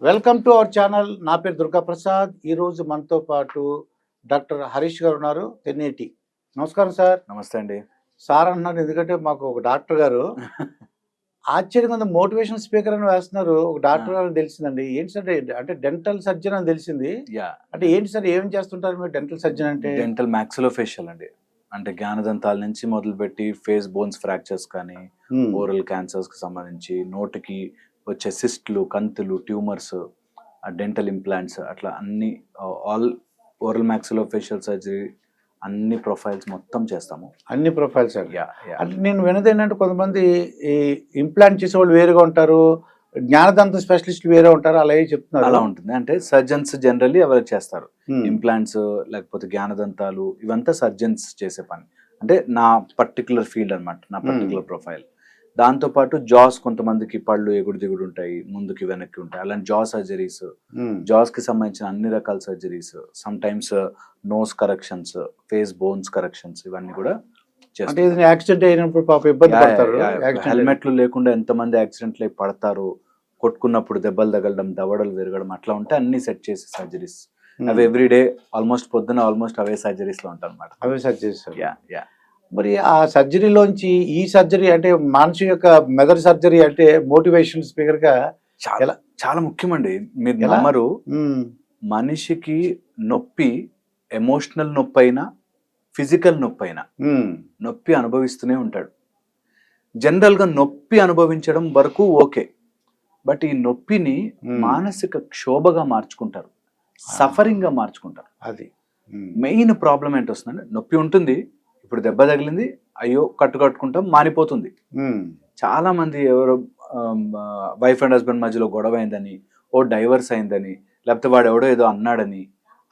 Welcome to our channel. నా పేరు దుర్గా ప్రసాద్. ఈరోజు మనతో పాటు డాక్టర్ హరీష్ గారు ఉన్నారు, తెన్నేటి. నమస్కారం సార్. నమస్తే అండి. సార్ అంటున్నారు ఎందుకంటే మాకు ఒక డాక్టర్ గారు ఆశ్చర్యంగా ఉంది, మోటివేషనల్ స్పీకర్ అని వేస్తున్నారు. ఒక డాక్టర్ గారు తెలిసిందండి. ఏంటి సార్ అంటే డెంటల్ సర్జన్ అని తెలిసింది. అంటే ఏంటి సార్, ఏం చేస్తుంటారు మీరు డెంటల్ సర్జన్ అంటే? డెంటల్ మ్యాక్సిలోఫేషియల్ అండి. అంటే జ్ఞానదంతాల నుంచి మొదలుపెట్టి ఫేస్ బోన్స్ ఫ్రాక్చర్స్ కానీ, ఓరల్ క్యాన్సర్స్ కి సంబంధించి, నోటికి వచ్చే సిస్ట్లు, కంతులు, ట్యూమర్స్, డెంటల్ ఇంప్లాంట్స్, అట్లా అన్ని ఆల్ ఓరల్ మ్యాక్సిలోఫేషియల్ సర్జరీ అన్ని ప్రొఫైల్స్ మొత్తం చేస్తాము. అన్ని ప్రొఫైల్స్ అంటే నేను వినది ఏంటంటే కొంతమంది ఈ ఇంప్లాంట్ చేసే వాళ్ళు వేరుగా ఉంటారు, జ్ఞానదంత స్పెషలిస్ట్ వేరే ఉంటారు, అలాగే చెప్తున్నారు. అలా ఉంటుంది. అంటే సర్జన్స్ జనరల్లీ ఎవరు చేస్తారు, ఇంప్లాంట్స్ లేకపోతే జ్ఞానదంతాలు, ఇవంతా సర్జన్స్ చేసే పని. అంటే నా పర్టికులర్ ఫీల్డ్ అనమాట, నా పర్టికులర్ ప్రొఫైల్. దాంతోపాటు జాస్, కొంతమందికి పళ్ళు ఎగుడు దిగుడు ఉంటాయి, ముందుకి వెనక్కి ఉంటాయి, అలాంటి జా సర్జరీస్, జాస్ కి సంబంధించిన అన్ని రకాల surgeries, some times nose corrections, face bones corrections, ఇవన్నీ కూడా చేస్తారు. యాక్సిడెంట్ అయినప్పుడు పాప ఇబ్బంది పడతారు. హెల్మెట్లు లేకుండా ఎంతమంది యాక్సిడెంట్లు పడతారు, కొట్టుకున్నప్పుడు దెబ్బలు తగలడం, దవడలు విరగడం, అట్లా ఉంటే అన్ని సెట్ చేసే సర్జరీస్ అవి ఎవ్రీడే ఆల్మోస్ట్ పొద్దున అవే సర్జరీస్ లో ఉంటాయి అనమాట. అవే సర్జరీస్. మరి ఆ సర్జరీలోంచి ఈ సర్జరీ అంటే మనిషి యొక్క మెదడు సర్జరీ అంటే మోటివేషన్ స్పీకర్ గా చాలా చాలా ముఖ్యమండి. మీరు నమ్మరు, మనిషికి నొప్పి ఎమోషనల్ నొప్పి అయినా ఫిజికల్ నొప్పి అయినా నొప్పి అనుభవిస్తూనే ఉంటాడు. జనరల్ గా నొప్పి అనుభవించడం వరకు ఓకే, బట్ ఈ నొప్పిని మానసిక క్షోభగా మార్చుకుంటారు, సఫరింగ్ గా మార్చుకుంటారు. అది మెయిన్ ప్రాబ్లం ఏంటి వస్తుందంటే, నొప్పి ఉంటుంది, ఇప్పుడు దెబ్బ తగిలింది, అయ్యో కట్టుకుంటాం, మానిపోతుంది. చాలా మంది ఎవరో వైఫ్ అండ్ హస్బెండ్ మధ్యలో గొడవ అయిందని, ఓ డైవర్స్ అయిందని, లేకపోతే వాడు ఎవడో ఏదో అన్నాడని,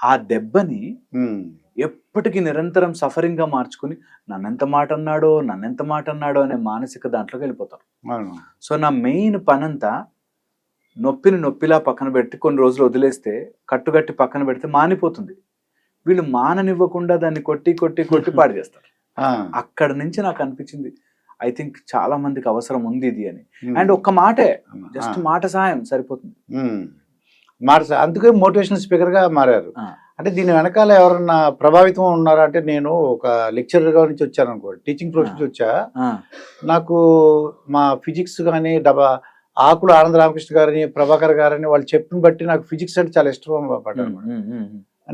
ఆ దెబ్బని ఎప్పటికీ నిరంతరం సఫరింగ్ గా మార్చుకుని నన్నెంత మాట అన్నాడో అనే మానసిక దాంట్లోకి వెళ్ళిపోతారు. సో నా మెయిన్ పనంతా నొప్పిని నొప్పిలా పక్కన పెట్టి కొన్ని రోజులు వదిలేస్తే, కట్టుగట్టి పక్కన పెడితే మానిపోతుంది. వీళ్ళు మాననివ్వకుండా దాన్ని కొట్టి కొట్టి కొట్టి పాడు చేస్తారు. అక్కడ నుంచి నాకు అనిపించింది, ఐ థింక్ చాలా మందికి అవసరం ఉంది ఇది అని. అండ్ ఒక్క మాటే, జస్ట్ మాట సహాయం సరిపోతుంది. అందుకే మోటివేషనల్ స్పీకర్ గా మారారు. అంటే దీని వెనకాల ఎవరన్నా ప్రభావితం ఉన్నారా? అంటే నేను ఒక లెక్చరర్ గా నుంచి వచ్చాను అనుకో, టీచింగ్ ప్రొఫెషన్ నుంచి వచ్చా. నాకు మా ఫిజిక్స్ కానీ ఆకుల ఆనంద రామకృష్ణ గారిని, ప్రభాకర్ గారిని వాళ్ళు చెప్పిన బట్టి నాకు ఫిజిక్స్ అంటే చాలా ఇష్టం పడ్డాను.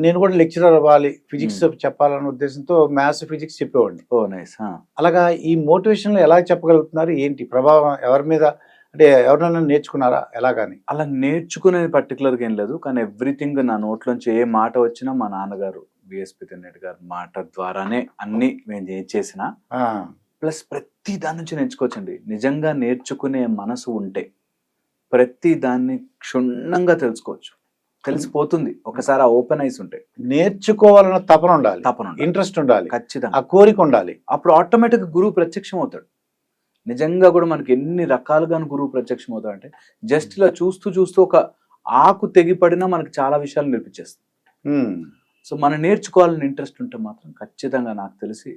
నేను కూడా లెక్చరర్ అవ్వాలి, ఫిజిక్స్ చెప్పాలన్న ఉద్దేశంతో మ్యాథ్స్ ఫిజిక్స్ చెప్పేవాడిని. అలాగా ఈ మోటివేషన్ ఎలా చెప్పగలుగుతున్నారు, ఏంటి ప్రభావం ఎవరి మీద, అంటే ఎవరైనా నేర్చుకున్నారా ఎలాగాని? అలా నేర్చుకునేది పర్టికులర్గా ఏం లేదు, కానీ ఎవ్రీథింగ్ నా నోట్లోంచి ఏ మాట వచ్చినా మా నాన్నగారు బిఎస్పి తెన్నేటి గారు మాట ద్వారానే అన్ని మేము ఏం చేసినా, ప్లస్ ప్రతి దాని నుంచి నేర్చుకోవచ్చండి. నిజంగా నేర్చుకునే మనసు ఉంటే ప్రతి దాన్ని క్షుణ్ణంగా తెలుసుకోవచ్చు, తెలిసిపోతుంది ఒకసారి ఆ ఓపెన్ ఐస్ ఉంటే. నేర్చుకోవాలన్న తపన ఉండాలి, ఇంట్రెస్ట్ ఉండాలి, ఖచ్చితంగా ఆ కోరిక ఉండాలి. అప్పుడు ఆటోమేటిక్ గురువు ప్రత్యక్షం అవుతాడు. నిజంగా కూడా మనకి ఎన్ని రకాలుగా గురువు ప్రత్యక్షం అవుతాడు అంటే, జస్ట్ ఇలా చూస్తూ ఒక ఆకు తెగిపడినా మనకి చాలా విషయాలు నేర్పించేస్తుంది. సో మనం నేర్చుకోవాలని ఇంట్రెస్ట్ ఉంటే మాత్రం ఖచ్చితంగా నాకు తెలిసి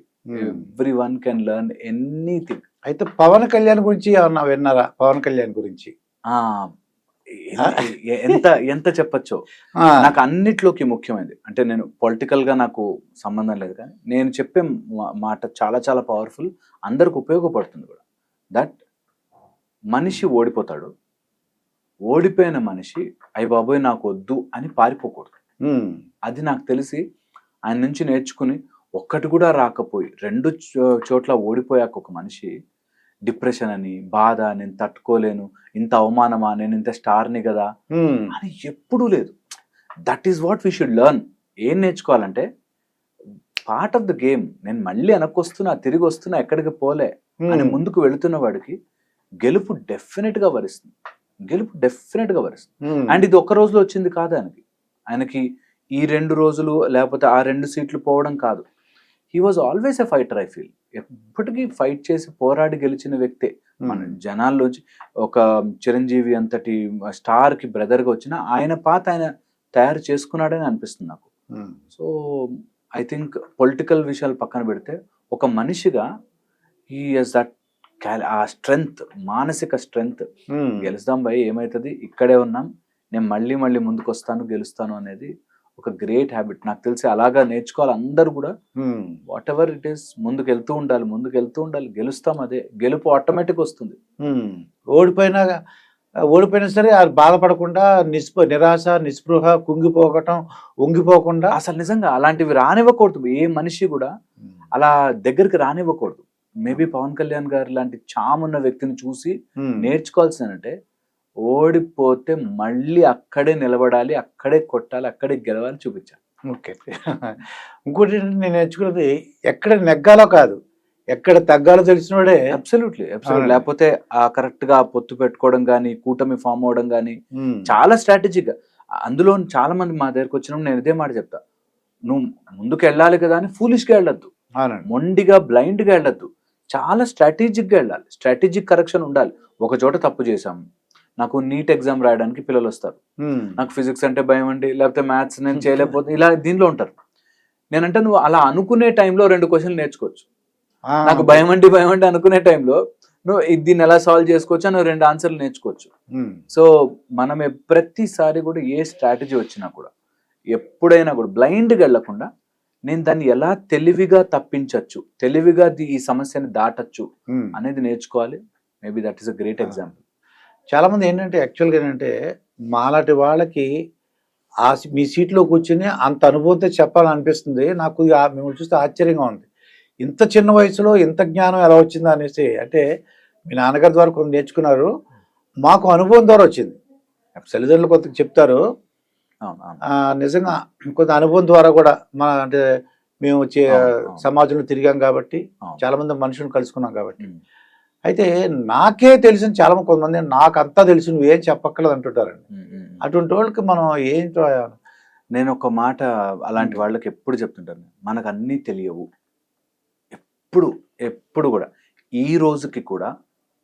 every one can learn anything. అయితే పవన్ కళ్యాణ్ గురించి ఏమన్నా విన్నారా? పవన్ కళ్యాణ్ గురించి ఎంత చెప్పచ్చో, నాకు అన్నిట్లోకి ముఖ్యమైనది అంటే, నేను పొలిటికల్ గా నాకు సంబంధం లేదు, కానీ నేను చెప్పే మాట చాలా చాలా పవర్ఫుల్, అందరికి ఉపయోగపడుతుంది కూడా. దట్ మనిషి ఓడిపోతాడు, ఓడిపోయిన మనిషి అయ్య బాబోయ్ నాకు వద్దు అని పారిపోకూడదు. అది నాకు తెలిసి ఆయన నుంచి నేర్చుకుని, ఒక్కటి కూడా రాకపోయి 2 చోట్ల ఓడిపోయాక ఒక మనిషి డిప్రెషన్ అని, బాధ, నేను తట్టుకోలేను, ఇంత అవమానమా, నేను ఇంత స్టార్ని కదా అని ఎప్పుడూ లేదు. That is what we should learn. ఏం నేర్చుకోవాలంటే, పార్ట్ ఆఫ్ ద గేమ్. నేను మళ్ళీ వెనక్కొస్తున్నా, తిరిగి వస్తున్నా, ఎక్కడికి పోలే అని ముందుకు వెళుతున్న వాడికి గెలుపు డెఫినెట్ గా వరిస్తుంది. అండ్ ఇది ఒక్క రోజులో వచ్చింది కాదు ఆయనకి ఈ 2 రోజులు లేకపోతే ఆ 2 సీట్లు పోవడం కాదు. He was always a fighter. I feel ఎప్పటికీ ఫైట్ చేసి పోరాడి గెలిచిన వ్యక్తే. మన జనాల్లోంచి ఒక చిరంజీవి అంతటి స్టార్ కి బ్రదర్ గా వచ్చిన ఆయన పాత ఆయన తయారు చేసుకున్నాడని అనిపిస్తుంది నాకు. సో ఐ థింక్ పొలిటికల్ విషయాలు పక్కన పెడితే, ఒక మనిషిగా హీ హస్ దట్ ఆ స్ట్రెంగ్త్, మానసిక స్ట్రెంగ్త్. గెలుస్తాం భయ్, ఏమైతుంది, ఇక్కడే ఉన్నాం, నేను మళ్ళీ మళ్ళీ ముందుకు వస్తాను, గెలుస్తాను అనేది ఒక గ్రేట్ హ్యాబిట్. నాకు తెలిసి అలాగా నేర్చుకోవాలి అందరూ కూడా. వాట్ ఎవర్ ఇట్ ఈస్ ముందుకు వెళ్తూ ఉండాలి, గెలుస్తాం. అదే గెలుపు ఆటోమేటిక్ వస్తుంది. ఓడిపోయినా సరే అది బాధపడకుండా నిరాశ, నిస్పృహ, కుంగిపోకటం, వంగిపోకుండా అసలు నిజంగా అలాంటివి రానివ్వకూడదు. ఏ మనిషి కూడా అలా దగ్గరికి రానివ్వకూడదు. మేబీ పవన్ కళ్యాణ్ గారు లాంటి చామున్న వ్యక్తిని చూసి నేర్చుకోవాల్సిందంటే ఓడిపోతే మళ్ళీ అక్కడే నిలబడాలి, అక్కడే కొట్టాలి, అక్కడే గెలవాలి, చూపించాలి. ఓకే. ఇంకోటి నేను నేర్చుకున్నది ఎక్కడ నెగ్గాలో కాదు, ఎక్కడ తగ్గాలో తెలిసినోడే. అబ్సల్యూట్లీ. లేకపోతే ఆ కరెక్ట్ గా పొత్తు పెట్టుకోవడం కానీ, కూటమి ఫామ్ అవడం కానీ చాలా స్ట్రాటజిక్. అందులో చాలా మంది మా దగ్గరకు వచ్చినప్పుడు నేను ఇదే మాట చెప్తా, నువ్వు ముందుకు వెళ్ళాలి కదా అని ఫూలిష్ గా వెళ్ళొద్దు, మొండిగా బ్లైండ్ గా వెళ్ళొద్దు, చాలా స్ట్రాటజిక్ గా వెళ్ళాలి. స్ట్రాటజిక్ కరెక్షన్ ఉండాలి. ఒక చోట తప్పు చేశాము, నాకు నీట్ ఎగ్జామ్ రాయడానికి పిల్లలు వస్తారు, నాకు ఫిజిక్స్ అంటే భయం అండి, లేకపోతే మ్యాథ్స్ నేను చేయలేకపోతే, ఇలా దీనిలో ఉంటారు. నేనంటే నువ్వు అలా అనుకునే టైంలో 2 క్వశ్చన్లు నేర్చుకోవచ్చు. నాకు భయం అండి అనుకునే టైంలో నువ్వు దీన్ని ఎలా సాల్వ్ చేసుకోవచ్చు అని 2 ఆన్సర్లు నేర్చుకోవచ్చు. సో మనం ప్రతిసారి కూడా ఏ స్ట్రాటజీ వచ్చినా కూడా ఎప్పుడైనా కూడా బ్లైండ్గా వెళ్లకుండా నేను దాన్ని ఎలా తెలివిగా తప్పించవచ్చు, తెలివిగా ఈ సమస్యని దాటచ్చు అనేది నేర్చుకోవాలి. Maybe that is a great example. చాలా మంది ఏంటంటే యాక్చువల్గా ఏంటంటే మాలాంటి వాళ్ళకి మీ సీట్లో కూర్చుని అంత అనుభవంతో చెప్పాలనిపిస్తుంది. నాకు మిమ్మల్ని చూస్తే ఆశ్చర్యంగా ఉంది, ఇంత చిన్న వయసులో ఇంత జ్ఞానం ఎలా వచ్చిందా అనేసి. అంటే మీ నాన్నగారి ద్వారా కొంత నేర్చుకున్నారు, మాకు అనుభవం ద్వారా వచ్చింది. తల్లిదండ్రులు కొంత చెప్తారు, నిజంగా కొంత అనుభవం ద్వారా కూడా అంటే మేము సమాజంలో తిరిగాం కాబట్టి, చాలా మంది మనుషులను కలుసుకున్నాం కాబట్టి. అయితే నాకే తెలిసిన చాలా మంది, కొంతమంది నాకు అంతా తెలుసు నువ్వేం చెప్పక్కర్లేదు అంటుంటారండి. అటువంటి వాళ్ళకి మనం ఏంటో. నేను ఒక మాట అలాంటి వాళ్ళకి ఎప్పుడు చెప్తుంటాను, మనకు అన్నీ తెలియవు. ఎప్పుడు కూడా ఈ రోజుకి కూడా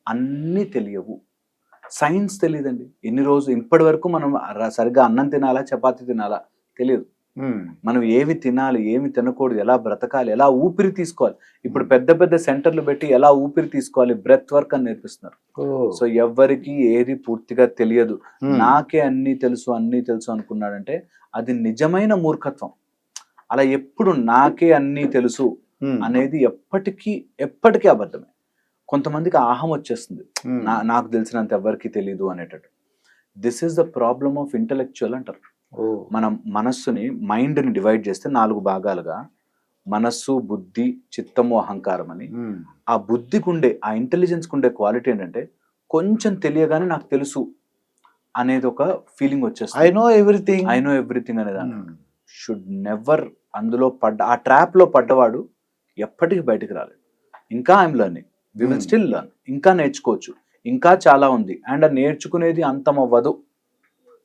అన్నీ తెలియవు. సైన్స్ తెలియదండి. ఇప్పటి వరకు మనం సరిగ్గా అన్నం తినాలా, చపాతీ తినాలా తెలియదు. మనం ఏవి తినాలి, ఏమి తినకూడదు, ఎలా బ్రతకాలి, ఎలా ఊపిరి తీసుకోవాలి. ఇప్పుడు పెద్ద పెద్ద సెంటర్లు పెట్టి ఎలా ఊపిరి తీసుకోవాలి, బ్రెత్ వర్క్ అని నేర్పిస్తున్నారు. సో ఎవ్వరికి ఏది పూర్తిగా తెలియదు. నాకే అన్నీ తెలుసు అనుకున్నాడంటే అది నిజమైన మూర్ఖత్వం. అలా ఎప్పుడు నాకే అన్నీ తెలుసు అనేది ఎప్పటికీ అబద్ధమే. కొంతమందికి ఆహం వచ్చేస్తుంది, నాకు తెలిసినంత ఎవరికి తెలీదు అనేటట్టు. This is the problem of intellectual అంటారు. మనం మనస్సుని, మైండ్ని డివైడ్ చేస్తే 4 భాగాలుగా, మనస్సు, బుద్ధి, చిత్తము, అహంకారం అని. ఆ బుద్ధికి ఉండే, ఆ ఇంటెలిజెన్స్కి ఉండే క్వాలిటీ ఏంటంటే కొంచెం తెలియగానే నాకు తెలుసు అనేది ఒక ఫీలింగ్ వచ్చేస్తుంది. ఐ నో ఎవ్రీథింగ్ అనేదాన్ని షుడ్ నెవర్. అందులో ఆ ట్రాప్ లో పడ్డవాడు ఎప్పటికీ బయటకు రాలేదు. ఇంకా I'm learning, we will still learn, ఇంకా నేర్చుకోవచ్చు, ఇంకా చాలా ఉంది. అండ్ నేర్చుకునేది అంతం అవ్వదు.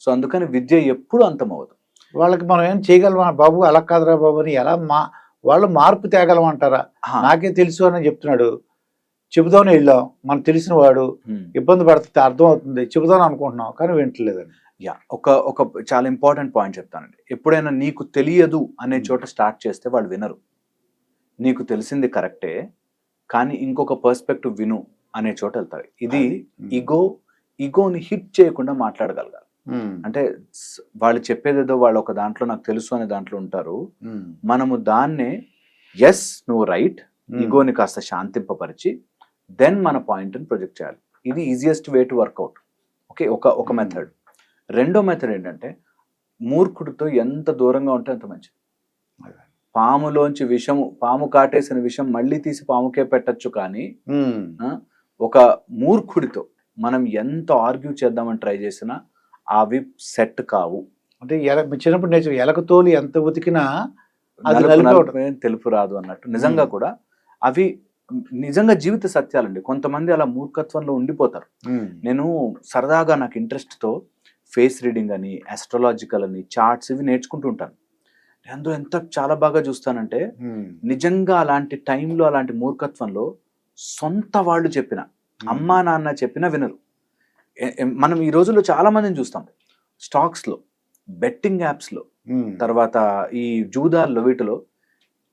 సో అందుకని విద్య ఎప్పుడు అంతం అవ్వదు. వాళ్ళకి మనం ఏం చేయగలమా బాబు, అలా కాదురా బాబు అని ఎలా వాళ్ళు మార్పు తేగలమంటారా? నాకే తెలుసు అని చెప్తున్నాడు, చెబుదామని వెళ్ళాం, మనకు తెలిసిన వాడు ఇబ్బంది పడితే అర్థం అవుతుంది, చెబుదాం అనుకుంటున్నాం కానీ వింటలేదండి. ఒక చాలా ఇంపార్టెంట్ పాయింట్ చెప్తానండి. ఎప్పుడైనా నీకు తెలియదు అనే చోట స్టార్ట్ చేస్తే వాళ్ళు వినరు. నీకు తెలిసింది కరెక్టే కానీ ఇంకొక పర్స్పెక్టివ్ విను అనే చోట వెళ్తారు. ఇది ఈగోని హిట్ చేయకుండా మాట్లాడగలగాలి. అంటే వాళ్ళు చెప్పేదేదో వాళ్ళు ఒక దాంట్లో నాకు తెలుసు అనే దాంట్లో ఉంటారు. మనము దాన్నే ఎస్ నువ్వు రైట్, ఈగోని కాస్త శాంతింపపరిచి దెన్ మన పాయింట్ని ప్రొజెక్ట్ చేయాలి. ఇది easiest way to work out. Okay, ఒక మెథడ్. రెండో మెథడ్ ఏంటంటే మూర్ఖుడితో ఎంత దూరంగా ఉంటే అంత మంచిది. పాములోంచి పాము కాటేసిన విషం మళ్ళీ తీసి పాముకే పెట్టచ్చు, కానీ ఒక మూర్ఖుడితో మనం ఎంత ఆర్గ్యూ చేద్దామని ట్రై చేసినా అవి సెట్ కావు. అంటే చిన్నప్పుడు నేర్చు ఎలక తోలి ఎంత ఉతికినా తెలుపు రాదు అన్నట్టు. నిజంగా కూడా అవి నిజంగా జీవిత సత్యాలండి. కొంతమంది అలా మూర్ఖత్వంలో ఉండిపోతారు. నేను సరదాగా నాకు ఇంట్రెస్ట్తో ఫేస్ రీడింగ్ అని, ఆస్ట్రాలజికల్ అని, చార్ట్స్ ఇవి నేర్చుకుంటూ ఉంటాను. అందులో ఎంత చాలా బాగా చూస్తానంటే నిజంగా అలాంటి టైంలో, అలాంటి మూర్ఖత్వంలో సొంత వాళ్ళు చెప్పిన, అమ్మా నాన్న చెప్పిన వినరు. మనం ఈ రోజుల్లో చాలా మందిని చూస్తాం, స్టాక్స్లో, బెట్టింగ్ యాప్స్లో, తర్వాత ఈ జూదాల్లో, వీటిలో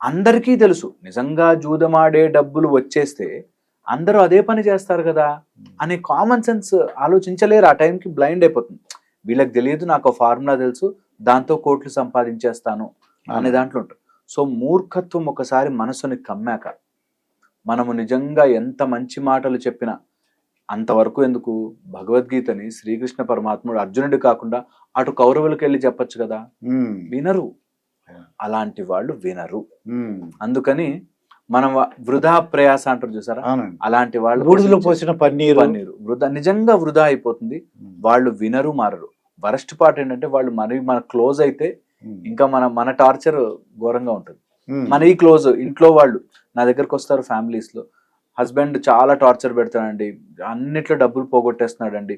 అందరికీ తెలుసు నిజంగా జూదమాడే డబ్బులు వచ్చేస్తే అందరూ అదే పని చేస్తారు కదా అనే కామన్ సెన్స్ ఆలోచించలేరు. ఆ టైంకి బ్లైండ్ అయిపోతుంది. వీళ్ళకి తెలియదు, నాకు ఫార్ములా తెలుసు, దాంతో కోట్లు సంపాదించేస్తాను అనే దాంట్లో ఉంటారు. సో మూర్ఖత్వం ఒకసారి మనసుని కమ్మాక మనము నిజంగా ఎంత మంచి మాటలు చెప్పినా అంతవరకు ఎందుకు, భగవద్గీతని శ్రీకృష్ణ పరమాత్ముడు అర్జునుడి కాకుండా అటు కౌరవులకు వెళ్ళి చెప్పచ్చు కదా, వినరు. అలాంటి వాళ్ళు వినరు. అందుకని మనం వృధా ప్రయాస అంటారు చూసారా, అలాంటి వాళ్ళు బూడిదలో పోసిన పన్నీరు వృధా, నిజంగా వృధా అయిపోతుంది. వాళ్ళు వినరు, మారరు. వరస్ట్ పార్ట్ ఏంటంటే వాళ్ళు మన క్లోజ్ అయితే ఇంకా మన టార్చర్ ఘోరంగా ఉంటుంది. మన ఈ క్లోజ్ ఇంట్లో వాళ్ళు నా దగ్గరకు వస్తారు, ఫ్యామిలీస్ లో హస్బెండ్ చాలా టార్చర్ పెడతాడండి, అన్నిట్లో డబ్బులు పోగొట్టేస్తున్నాడండి,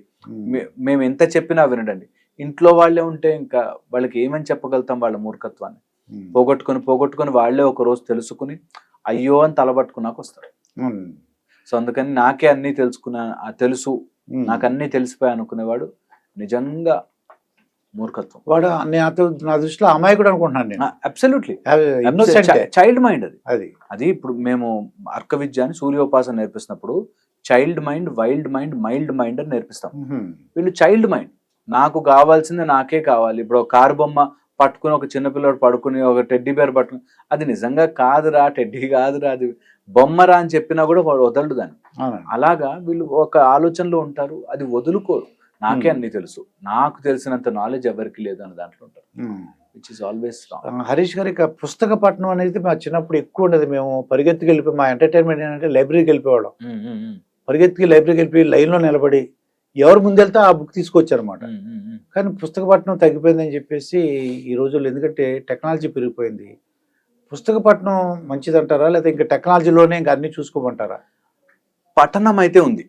మేము ఎంత చెప్పినా వినడండి. ఇంట్లో వాళ్ళే ఉంటే ఇంకా వాళ్ళకి ఏమని చెప్పగలుగుతాం వాళ్ళ మూర్ఖత్వాన్ని. పోగొట్టుకుని వాళ్ళే ఒక రోజు తెలుసుకుని అయ్యో అని తలబట్టుకున్నాక వస్తారు. సో అందుకని నాకే అన్ని తెలుసు, నాకు అన్ని తెలిసిపోయి అనుకునేవాడు నిజంగా మూర్ఖత్వం. వాడు నా దృష్టిలో అమాయకుడు అనుకుంటున్నాను నేను. అబ్సల్యూట్లీ చైల్డ్ మైండ్ అది. ఇప్పుడు మేము అర్క విద్య అని సూర్యోపాసన నేర్పిస్తున్నప్పుడు child mind, wild mind, mild mind అని నేర్పిస్తాం. వీళ్ళు చైల్డ్ మైండ్, నాకు కావాల్సింది నాకే కావాలి. ఇప్పుడు ఒక కారు బొమ్మ పట్టుకుని ఒక చిన్నపిల్లడు పడుకుని ఒక టెడ్డీ బేర్ పట్టుకుని, అది నిజంగా కాదురా, టెడ్డీ కాదురా, అది బొమ్మరా అని చెప్పినా కూడా వాడు వదలడు దాన్ని. అలాగా వీళ్ళు ఒక ఆలోచనలో ఉంటారు, అది వదులుకోరు. నాకే అన్ని తెలుసు, నాకు తెలిసినంత నాలెడ్జ్ ఎవరికి లేదు అని దాంట్లో ఉంటారు. Which is always wrong. Harish గారి పుస్తక పఠనం అనేది మా చిన్నప్పుడు ఎక్కువ ఉండదు. మేము పరిగెత్తుకు వెళ్ళిపోయి, మా ఎంటర్టైన్మెంట్ ఏంటంటే లైబ్రరీకి వెళ్ళిపోవడం. పరిగెత్తుకి లైబ్రరీకి వెళ్ళిపోయి లైన్లో నిలబడి ఎవరు ముందెళ్తే ఆ బుక్ తీసుకొచ్చారనమాట. కానీ పుస్తక పఠనం తగ్గిపోయిందని చెప్పేసి ఈ రోజుల్లో, ఎందుకంటే టెక్నాలజీ పెరిగిపోయింది. పుస్తక పఠనం మంచిదంటారా, లేదా ఇంకా టెక్నాలజీలోనే ఇంకా అన్ని చూసుకోమంటారా? పఠనం అయితే ఉంది,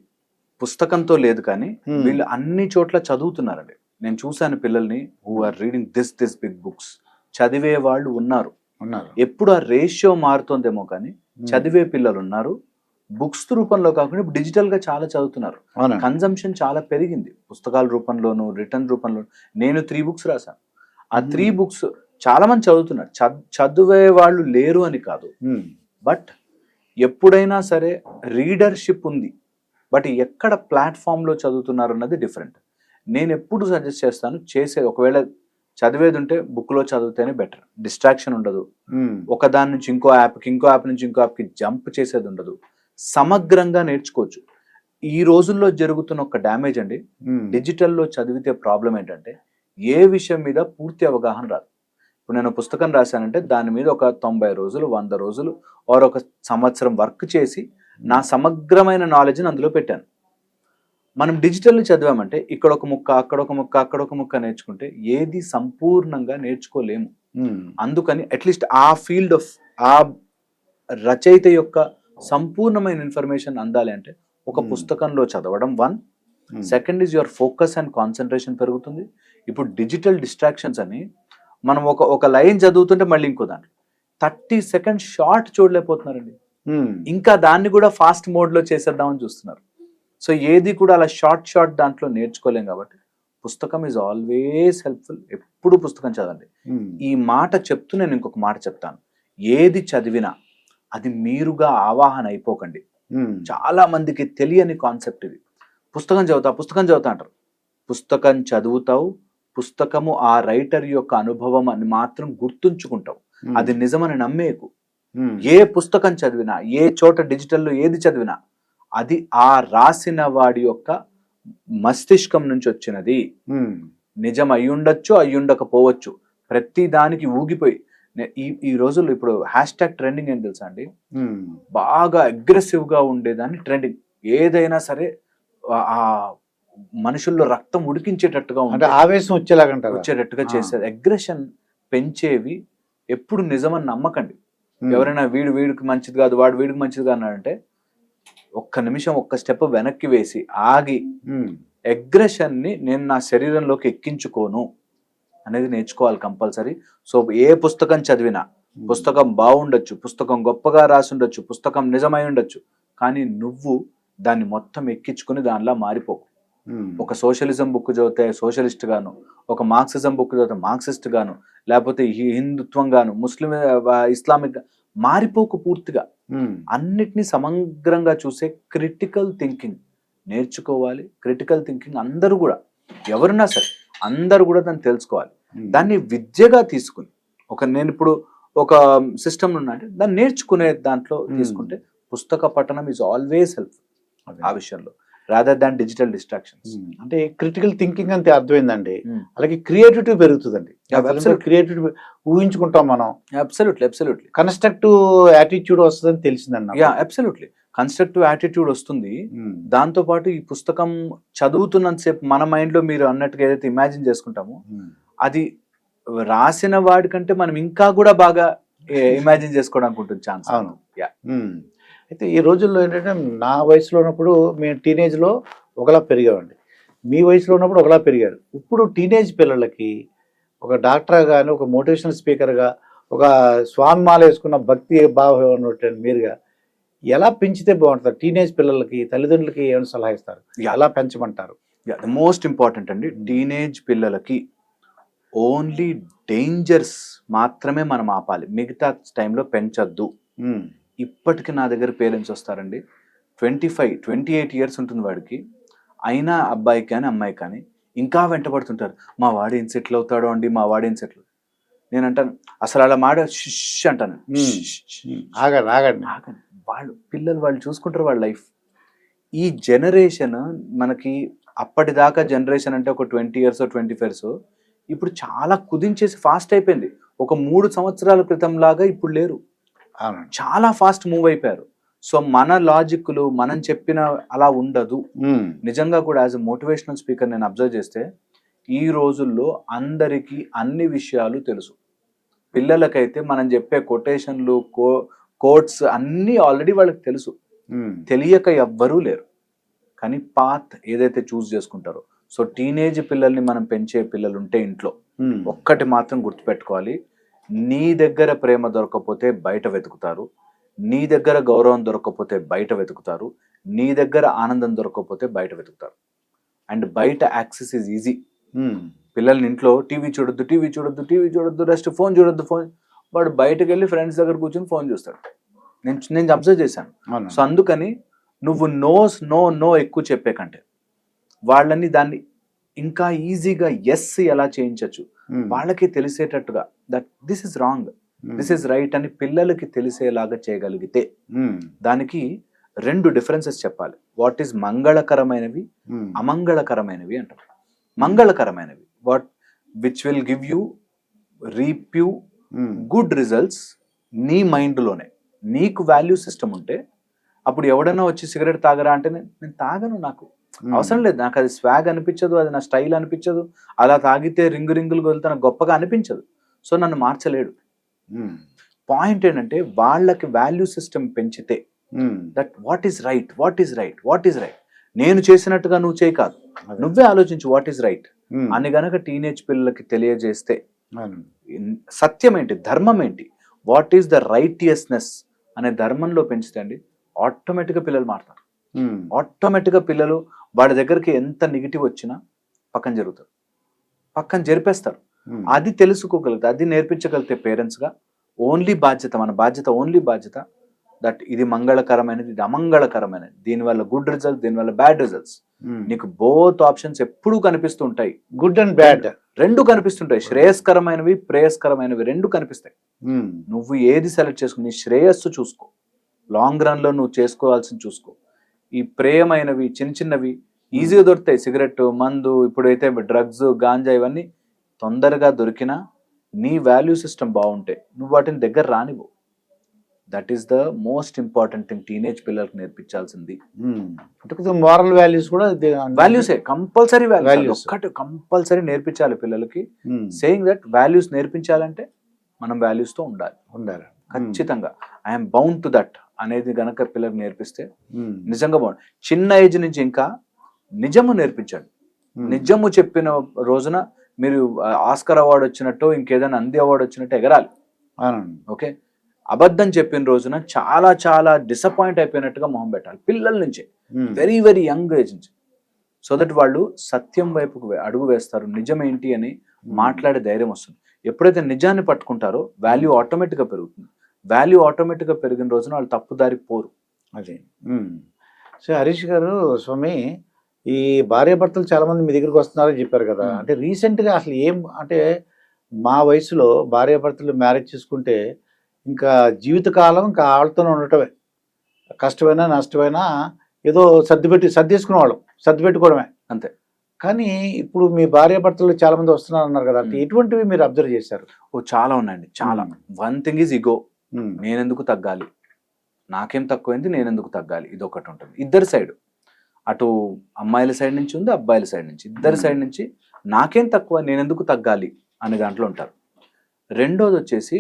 పుస్తకంతో లేదు. కానీ వీళ్ళు అన్ని చోట్ల చదువుతున్నారండి. నేను చూశాను పిల్లల్ని who are reading this big books. చదివే వాళ్ళు ఉన్నారు. ఎప్పుడు ఆ రేషియో మారుతోందేమో కానీ చదివే పిల్లలు ఉన్నారు. బుక్స్ రూపంలో కాకుండా ఇప్పుడు డిజిటల్ గా చాలా చదువుతున్నారు. కన్జంప్షన్ చాలా పెరిగింది, పుస్తకాల రూపంలోను, రిటర్న్ రూపంలో. నేను 3 books రాశాను. ఆ 3 books చాలా మంది చదువుతున్నారు. చదివే వాళ్ళు లేరు అని కాదు, బట్ ఎప్పుడైనా సరే రీడర్షిప్ ఉంది. బట్ ఎక్కడ ప్లాట్ఫామ్ లో చదువుతున్నారు అన్నది డిఫరెంట్. నేను ఎప్పుడు సజెస్ట్ చేస్తాను, ఒకవేళ చదివేది ఉంటే బుక్ లో చదివితేనే బెటర్. డిస్ట్రాక్షన్ ఉండదు, ఒక దాని నుంచి ఇంకో యాప్కి, ఇంకో యాప్ నుంచి ఇంకో యాప్కి జంప్ చేసేది ఉండదు. సమగ్రంగా నేర్చుకోవచ్చు. ఈ రోజుల్లో జరుగుతున్న ఒక డ్యామేజ్ అండి, డిజిటల్లో చదివితే ప్రాబ్లం ఏంటంటే ఏ విషయం మీద పూర్తి అవగాహన రాదు. ఇప్పుడు నేను పుస్తకం రాశానంటే దాని మీద ఒక 90 రోజులు, 100 రోజులు ఒక సంవత్సరం వర్క్ చేసి నా సమగ్రమైన నాలెడ్జ్ని అందులో పెట్టాను. మనం డిజిటల్ చదివామంటే ఇక్కడ ఒక ముక్క, అక్కడ ఒక ముక్క, అక్కడ ఒక ముక్క నేర్చుకుంటే ఏది సంపూర్ణంగా నేర్చుకోలేము. అందుకని అట్లీస్ట్ ఆ ఫీల్డ్ ఆఫ్ ఆ రచయిత యొక్క సంపూర్ణమైన ఇన్ఫర్మేషన్ అందాలి అంటే ఒక పుస్తకంలో చదవడం 1. Second is your focus and concentration పెరుగుతుంది. ఇప్పుడు డిజిటల్ డిస్ట్రాక్షన్స్ అని మనం ఒక లైన్ చదువుతుంటే మళ్ళీ ఇంకో దాంట్లో 30 seconds షార్ట్ చూడలేకపోతున్నారండి. ఇంకా దాన్ని కూడా ఫాస్ట్ మోడ్ లో చేసేద్దామని చూస్తున్నారు. సో ఏది కూడా అలా షార్ట్ దాంట్లో నేర్చుకోలేం. కాబట్టి పుస్తకం ఈజ్ ఆల్వేస్ హెల్ప్ఫుల్. ఎప్పుడు పుస్తకం చదవండి. ఈ మాట చెప్తూ నేను ఇంకొక మాట చెప్తాను, ఏది చదివినా అది మీరుగా ఆవాహన అయిపోకండి. చాలా మందికి తెలియని కాన్సెప్ట్ ఇది. పుస్తకం చదువుతా అంటారు. పుస్తకం చదువుతావు, పుస్తకము ఆ రైటర్ యొక్క అనుభవం అని మాత్రం గుర్తుంచుకుంటావు, అది నిజమని నమ్మేకు. ఏ పుస్తకం చదివినా, ఏ చోట డిజిటల్లో ఏది చదివినా అది ఆ రాసిన వాడి యొక్క మస్తిష్కం నుంచి వచ్చినది. నిజం అయ్యుండొచ్చు, అయ్యుండకపోవచ్చు. ప్రతి దానికి ఊగిపోయి ఈ రోజుల్లో ఇప్పుడు #ట్రెండింగ్ ఏం తెలుసా అండి, బాగా అగ్రెసివ్ గా ఉండేదాన్ని ట్రెండింగ్. ఏదైనా సరే ఆ మనుషుల్లో రక్తం ఉడికించేటట్టుగా ఉంటే, ఆవేశం వచ్చేటట్టుగా చేసేది. అగ్రెషన్ పెంచేవి ఎప్పుడు నిజమని నమ్మకండి. ఎవరైనా వీడికి మంచిది కాదు, వీడికి మంచిది కాదు అన్నాడంటే ఒక్క నిమిషం, ఒక్క స్టెప్ వెనక్కి వేసి ఆగి అగ్రెషన్ ని నేను నా శరీరంలోకి ఎక్కించుకోను అనేది నేర్చుకోవాలి కంపల్సరీ. సో ఏ పుస్తకం చదివినా, పుస్తకం బాగుండొచ్చు, పుస్తకం గొప్పగా రాసి ఉండొచ్చు, పుస్తకం నిజమై ఉండొచ్చు, కానీ నువ్వు దాన్ని మొత్తం ఎక్కించుకుని దానిలా మారిపోకు. ఒక సోషలిజం బుక్ చదివితే సోషలిస్ట్ గాను, ఒక మార్క్సిజం బుక్ చదివితే మార్క్సిస్ట్ గాను, లేకపోతే హిందుత్వం గాను, ముస్లిం ఇస్లామిక్ మారిపోకు. పూర్తిగా అన్నిటినీ సమగ్రంగా చూసే క్రిటికల్ థింకింగ్ నేర్చుకోవాలి. క్రిటికల్ థింకింగ్ అందరూ కూడా, ఎవరున్నా సరే అందరూ కూడా దాన్ని తెలుసుకోవాలి. Hmm. దాన్ని విద్యగా తీసుకుని నేను ఇప్పుడు ఒక సిస్టమ్ అంటే దాన్ని నేర్చుకునే దాంట్లో తీసుకుంటే పుస్తక పఠనం ఈజ్ ఆల్వేస్ హెల్ప్ ఆ విషయంలో, రాదర్ దాన్ డిజిటల్ డిస్ట్రాక్షన్స్. అంటే క్రిటికల్ థింకింగ్ అంతే అర్థమైందండి. అలాగే క్రియేటివిటీ పెరుగుతుందండి. క్రియేటివిటీ ఊహించుకుంటాం మనం. అబ్సల్యూట్లీ కన్స్ట్రక్టివ్ యాటిట్యూడ్ వస్తుందని తెలిసిందండి. అబ్సల్యూట్లీ కన్స్ట్రక్టివ్ యాటిట్యూడ్ వస్తుంది. దాంతో పాటు ఈ పుస్తకం చదువుతున్నంతసేపు మన మైండ్ లో మీరు అన్నట్టుగా ఏదైతే ఇమాజిన్ చేసుకుంటామో అది రాసిన వాడికంటే మనం ఇంకా కూడా బాగా ఇమాజిన్ చేసుకోవడానికి ఉంటుంది ఛాన్స్. అవును. అయితే ఈ రోజుల్లో ఏంటంటే నా వయసులో ఉన్నప్పుడు మేము టీనేజ్లో ఒకలా పెరిగామండి, మీ వయసులో ఉన్నప్పుడు ఒకలా పెరిగారు. ఇప్పుడు టీనేజ్ పిల్లలకి ఒక డాక్టర్ కానీ ఒక మోటివేషనల్ స్పీకర్గా ఒక స్వామి మాల వేసుకున్న భక్తి భావం ఉన్నట్టు మీరుగా ఎలా పెంచితే బాగుంటుంది? టీనేజ్ పిల్లలకి తల్లిదండ్రులకి ఏమైనా సలహా ఇస్తారు, ఎలా పెంచమంటారు? ద మోస్ట్ ఇంపార్టెంట్ అండి, టీనేజ్ పిల్లలకి ఓన్లీ డేంజర్స్ మాత్రమే మనం ఆపాలి, మిగతా టైంలో పెంచొద్దు. ఇప్పటికి నా దగ్గర పేరెంట్స్ వస్తారండి, 28 ఇయర్స్ ఉంటుంది వాడికి, అయినా అబ్బాయికి కానీ అమ్మాయికి కానీ ఇంకా వెంటబడుతుంటారు. మా వాడు ఏం సెటిల్ అవుతాడో అండి, మా వాడు ఏం సెటిల్. నేను అంటాను అసలు అలా మాట షిష్ అంటాను. ఆగండి. పిల్లలు వాళ్ళు చూసుకుంటారు వాళ్ళ లైఫ్. ఈ జనరేషన్ మనకి అప్పటిదాకా జనరేషన్ అంటే ఒక 20 ఇయర్స్ 25 ఇయర్స్, ఇప్పుడు చాలా కుదించేసి ఫాస్ట్ అయిపోయింది. ఒక 3 సంవత్సరాల క్రితం లాగా ఇప్పుడు లేరు, చాలా ఫాస్ట్ మూవ్ అయిపోయారు. సో మన లాజిక్లు మనం చెప్పిన అలా ఉండదు. నిజంగా కూడా యాజ్ ఎ మోటివేషనల్ స్పీకర్ నేను అబ్జర్వ్ చేస్తే ఈ రోజుల్లో అందరికీ అన్ని విషయాలు తెలుసు. పిల్లలకైతే మనం చెప్పే కొటేషన్లు కోట్స్ అన్నీ ఆల్రెడీ వాళ్ళకి తెలుసు, తెలియక ఎవ్వరూ లేరు. కానీ పాత్ ఏదైతే చూస్ చేసుకుంటారో, సో టీనేజ్ పిల్లల్ని మనం పెంచే పిల్లలు ఉంటే ఇంట్లో ఒక్కటి మాత్రం గుర్తుపెట్టుకోవాలి, నీ దగ్గర ప్రేమ దొరకకపోతే బయట వెతుకుతారు, నీ దగ్గర గౌరవం దొరకకపోతే బయట వెతుకుతారు, నీ దగ్గర ఆనందం దొరకకపోతే బయట వెతుకుతారు. అండ్ బయట యాక్సెస్ ఈజ్ ఈజీ. పిల్లల్ని ఇంట్లో టీవీ చూడొద్దు రెస్ట్ ఫోన్ చూడొద్దు, వాడు బయటకు వెళ్ళి ఫ్రెండ్స్ దగ్గర కూర్చొని ఫోన్ చూస్తాడు. నేను అబ్జర్వ్ చేశాను. సో అందుకని నువ్వు నో ఎక్కువ చెప్పే కంటే వాళ్ళని దాన్ని ఇంకా ఈజీగా ఎస్ ఎలా చేయించచ్చు వాళ్ళకి తెలిసేటట్టుగా, that this is wrong, this is right అని పిల్లలకి తెలిసేలాగా చేయగలిగితే, దానికి 2 డిఫరెన్సెస్ చెప్పాలి. వాట్ ఈస్ మంగళకరమైనవి, అమంగళకరమైనవి అంటారు. మంగళకరమైనవి which will give you reap you good results నీ మైండ్లోనే. నీకు వాల్యూ సిస్టమ్ ఉంటే అప్పుడు ఎవడైనా వచ్చి సిగరెట్ తాగరా అంటే నేను తాగను, నాకు అవసరం లేదు, నాకు అది స్వాగ్ అనిపించదు, అది నా స్టైల్ అనిపించదు, అలా తాగితే రింగులు వెళ్తే నాకు గొప్పగా అనిపించదు, సో నన్ను మార్చలేడు. పాయింట్ ఏంటంటే వాళ్ళకి వాల్యూ సిస్టమ్ పెంచితే దట్ వాట్ ఈస్ రైట్, నేను చేసినట్టుగా నువ్వు చేయి కాదు, నువ్వే ఆలోచించు వాట్ ఈస్ రైట్ అని గనక టీనేజ్ పిల్లలకి తెలియజేస్తే, సత్యం ఏంటి, ధర్మం ఏంటి, వాట్ ఈస్ ద రైటియస్నెస్ అనే ధర్మంలో పెంచితే అండి ఆటోమేటిక్గా పిల్లలు మారుతారు. ఆటోమేటిక్గా పిల్లలు వాడి దగ్గరికి ఎంత నెగిటివ్ వచ్చినా పక్కన జరిపేస్తారు. అది తెలుసుకోగలిగితే, అది నేర్పించగలిగితే పేరెంట్స్గా ఓన్లీ బాధ్యత, మన బాధ్యత ఓన్లీ బాధ్యత దట్ ఇది మంగళకరమైనది, ఇది అమంగళకరమైనది, దీనివల్ల గుడ్ రిజల్ట్స్, దీనివల్ల బ్యాడ్ రిజల్ట్స్. నీకు బోత్ ఆప్షన్స్ ఎప్పుడూ కనిపిస్తుంటాయి, గుడ్ అండ్ బ్యాడ్ రెండు కనిపిస్తుంటాయి, శ్రేయస్కరమైనవి ప్రేయస్కరమైనవి రెండు కనిపిస్తాయి. నువ్వు ఏది సెలెక్ట్ చేసుకో, నీ శ్రేయస్సు చూసుకో, లాంగ్ రన్ లో నువ్వు చేసుకోవాల్సింది చూసుకో. ఈ ప్రేయమైనవి చిన్నవి ఈజీగా దొరుకుతాయి, సిగరెట్, మందు, ఇప్పుడైతే డ్రగ్స్, గాంజా, ఇవన్నీ తొందరగా దొరికినా నీ వాల్యూ సిస్టమ్ బాగుంటే నువ్వు వాటిని దగ్గర రానివ్వు. That is the most important thing teenage పిల్లలకు నేర్పించాల్సింది. మోరల్ వాల్యూస్ కూడా, వాల్యూసే కంపల్సరీ, వాల్యూస్ ఒక్కటి కంపల్సరీ నేర్పించాలి పిల్లలకి. సేయింగ్ దట్ వాల్యూస్ నేర్పించాలంటే మనం వాల్యూస్ తో ఉండాలి ఖచ్చితంగా. ఐఎమ్ బౌండ్ టు దట్ అనేది గనక పిల్లలకు నేర్పిస్తే నిజంగా బాగుంది. చిన్న ఏజ్ నుంచి ఇంకా నిజము నేర్పించండి. నిజము చెప్పిన రోజున మీరు ఆస్కర్ అవార్డు వచ్చినట్టు, ఇంకేదైనా నంది అవార్డు వచ్చినట్టు ఎగరాలి. ఓకే, అబద్ధం చెప్పిన రోజున చాలా చాలా డిసప్పాయింట్ అయిపోయినట్టుగా మొహం పెట్టాలి పిల్లల నుంచే, వెరీ వెరీ యంగ్ ఏజ్ నుంచి. సో దట్ వాళ్ళు సత్యం వైపుకు అడుగు వేస్తారు, నిజం ఏంటి అని మాట్లాడే ధైర్యం వస్తుంది. ఎప్పుడైతే నిజాన్ని పట్టుకుంటారో వాల్యూ ఆటోమేటిక్గా పెరుగుతుంది. వాల్యూ ఆటోమేటిక్గా పెరిగిన రోజున వాళ్ళు తప్పుదారికి పోరు. అదే. సో హరీష్ గారు, స్వామి, ఈ భార్యాభర్తలు చాలా మంది మీ దగ్గరికి వస్తున్నారని చెప్పారు కదా, అంటే రీసెంట్ గా అసలు ఏం అంటే మా వయసులో భార్యాభర్తలు మ్యారేజ్ చేసుకుంటే ఇంకా జీవితకాలం ఇంకా వాళ్ళతోనే ఉండటమే, కష్టమైనా నష్టమైనా ఏదో సర్దేసుకునే వాళ్ళం, సర్ది పెట్టుకోవడమే అంతే. కానీ ఇప్పుడు మీ భార్యాభర్తలు చాలా మంది వస్తున్నారు అన్నారు కదా, అంటే ఎటువంటివి మీరు అబ్జర్వ్ చేశారు? చాలా ఉన్నాయండి, చాలా. వన్ థింగ్ ఈజ్ ఇగో. నేనెందుకు తగ్గాలి, నాకేం తక్కువైంది, నేనెందుకు తగ్గాలి, ఇది ఒకటి ఉంటుంది. ఇద్దరు సైడ్, అటు అమ్మాయిల సైడ్ నుంచి ఉంది, అబ్బాయిల సైడ్ నుంచి, ఇద్దరు సైడ్ నుంచి నాకేం తక్కువ, నేనెందుకు తగ్గాలి అనే దాంట్లో ఉంటారు. రెండోది వచ్చేసి,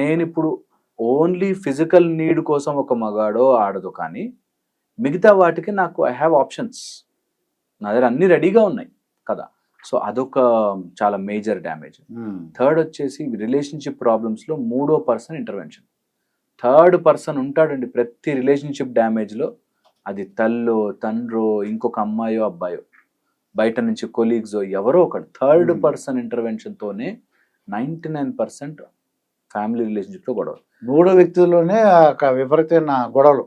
నేను ఇప్పుడు ఓన్లీ ఫిజికల్ నీడ్ కోసం ఒక మగాడో ఆడదో, కానీ మిగతా వాటికి నాకు ఐ హ్యావ్ ఆప్షన్స్, నా దగ్గర అన్ని రెడీగా ఉన్నాయి కదా. సో అదొక చాలా మేజర్ డ్యామేజ్. థర్డ్ వచ్చేసి రిలేషన్షిప్ ప్రాబ్లమ్స్లో మూడో పర్సన్ ఇంటర్వెన్షన్. థర్డ్ పర్సన్ ఉంటాడండి ప్రతి రిలేషన్షిప్ డ్యామేజ్లో. అది తల్లో, తండ్రో, ఇంకొక అమ్మాయో అబ్బాయో, బయట నుంచి కొలీగ్స్, ఎవరో ఒకటి థర్డ్ పర్సన్ ఇంటర్వెన్షన్తోనే 99% ఫ్యామిలీ రిలేషన్షిప్లో గొడవ. మూడో వ్యక్తిలోనే విపరీతమైన గొడవలు.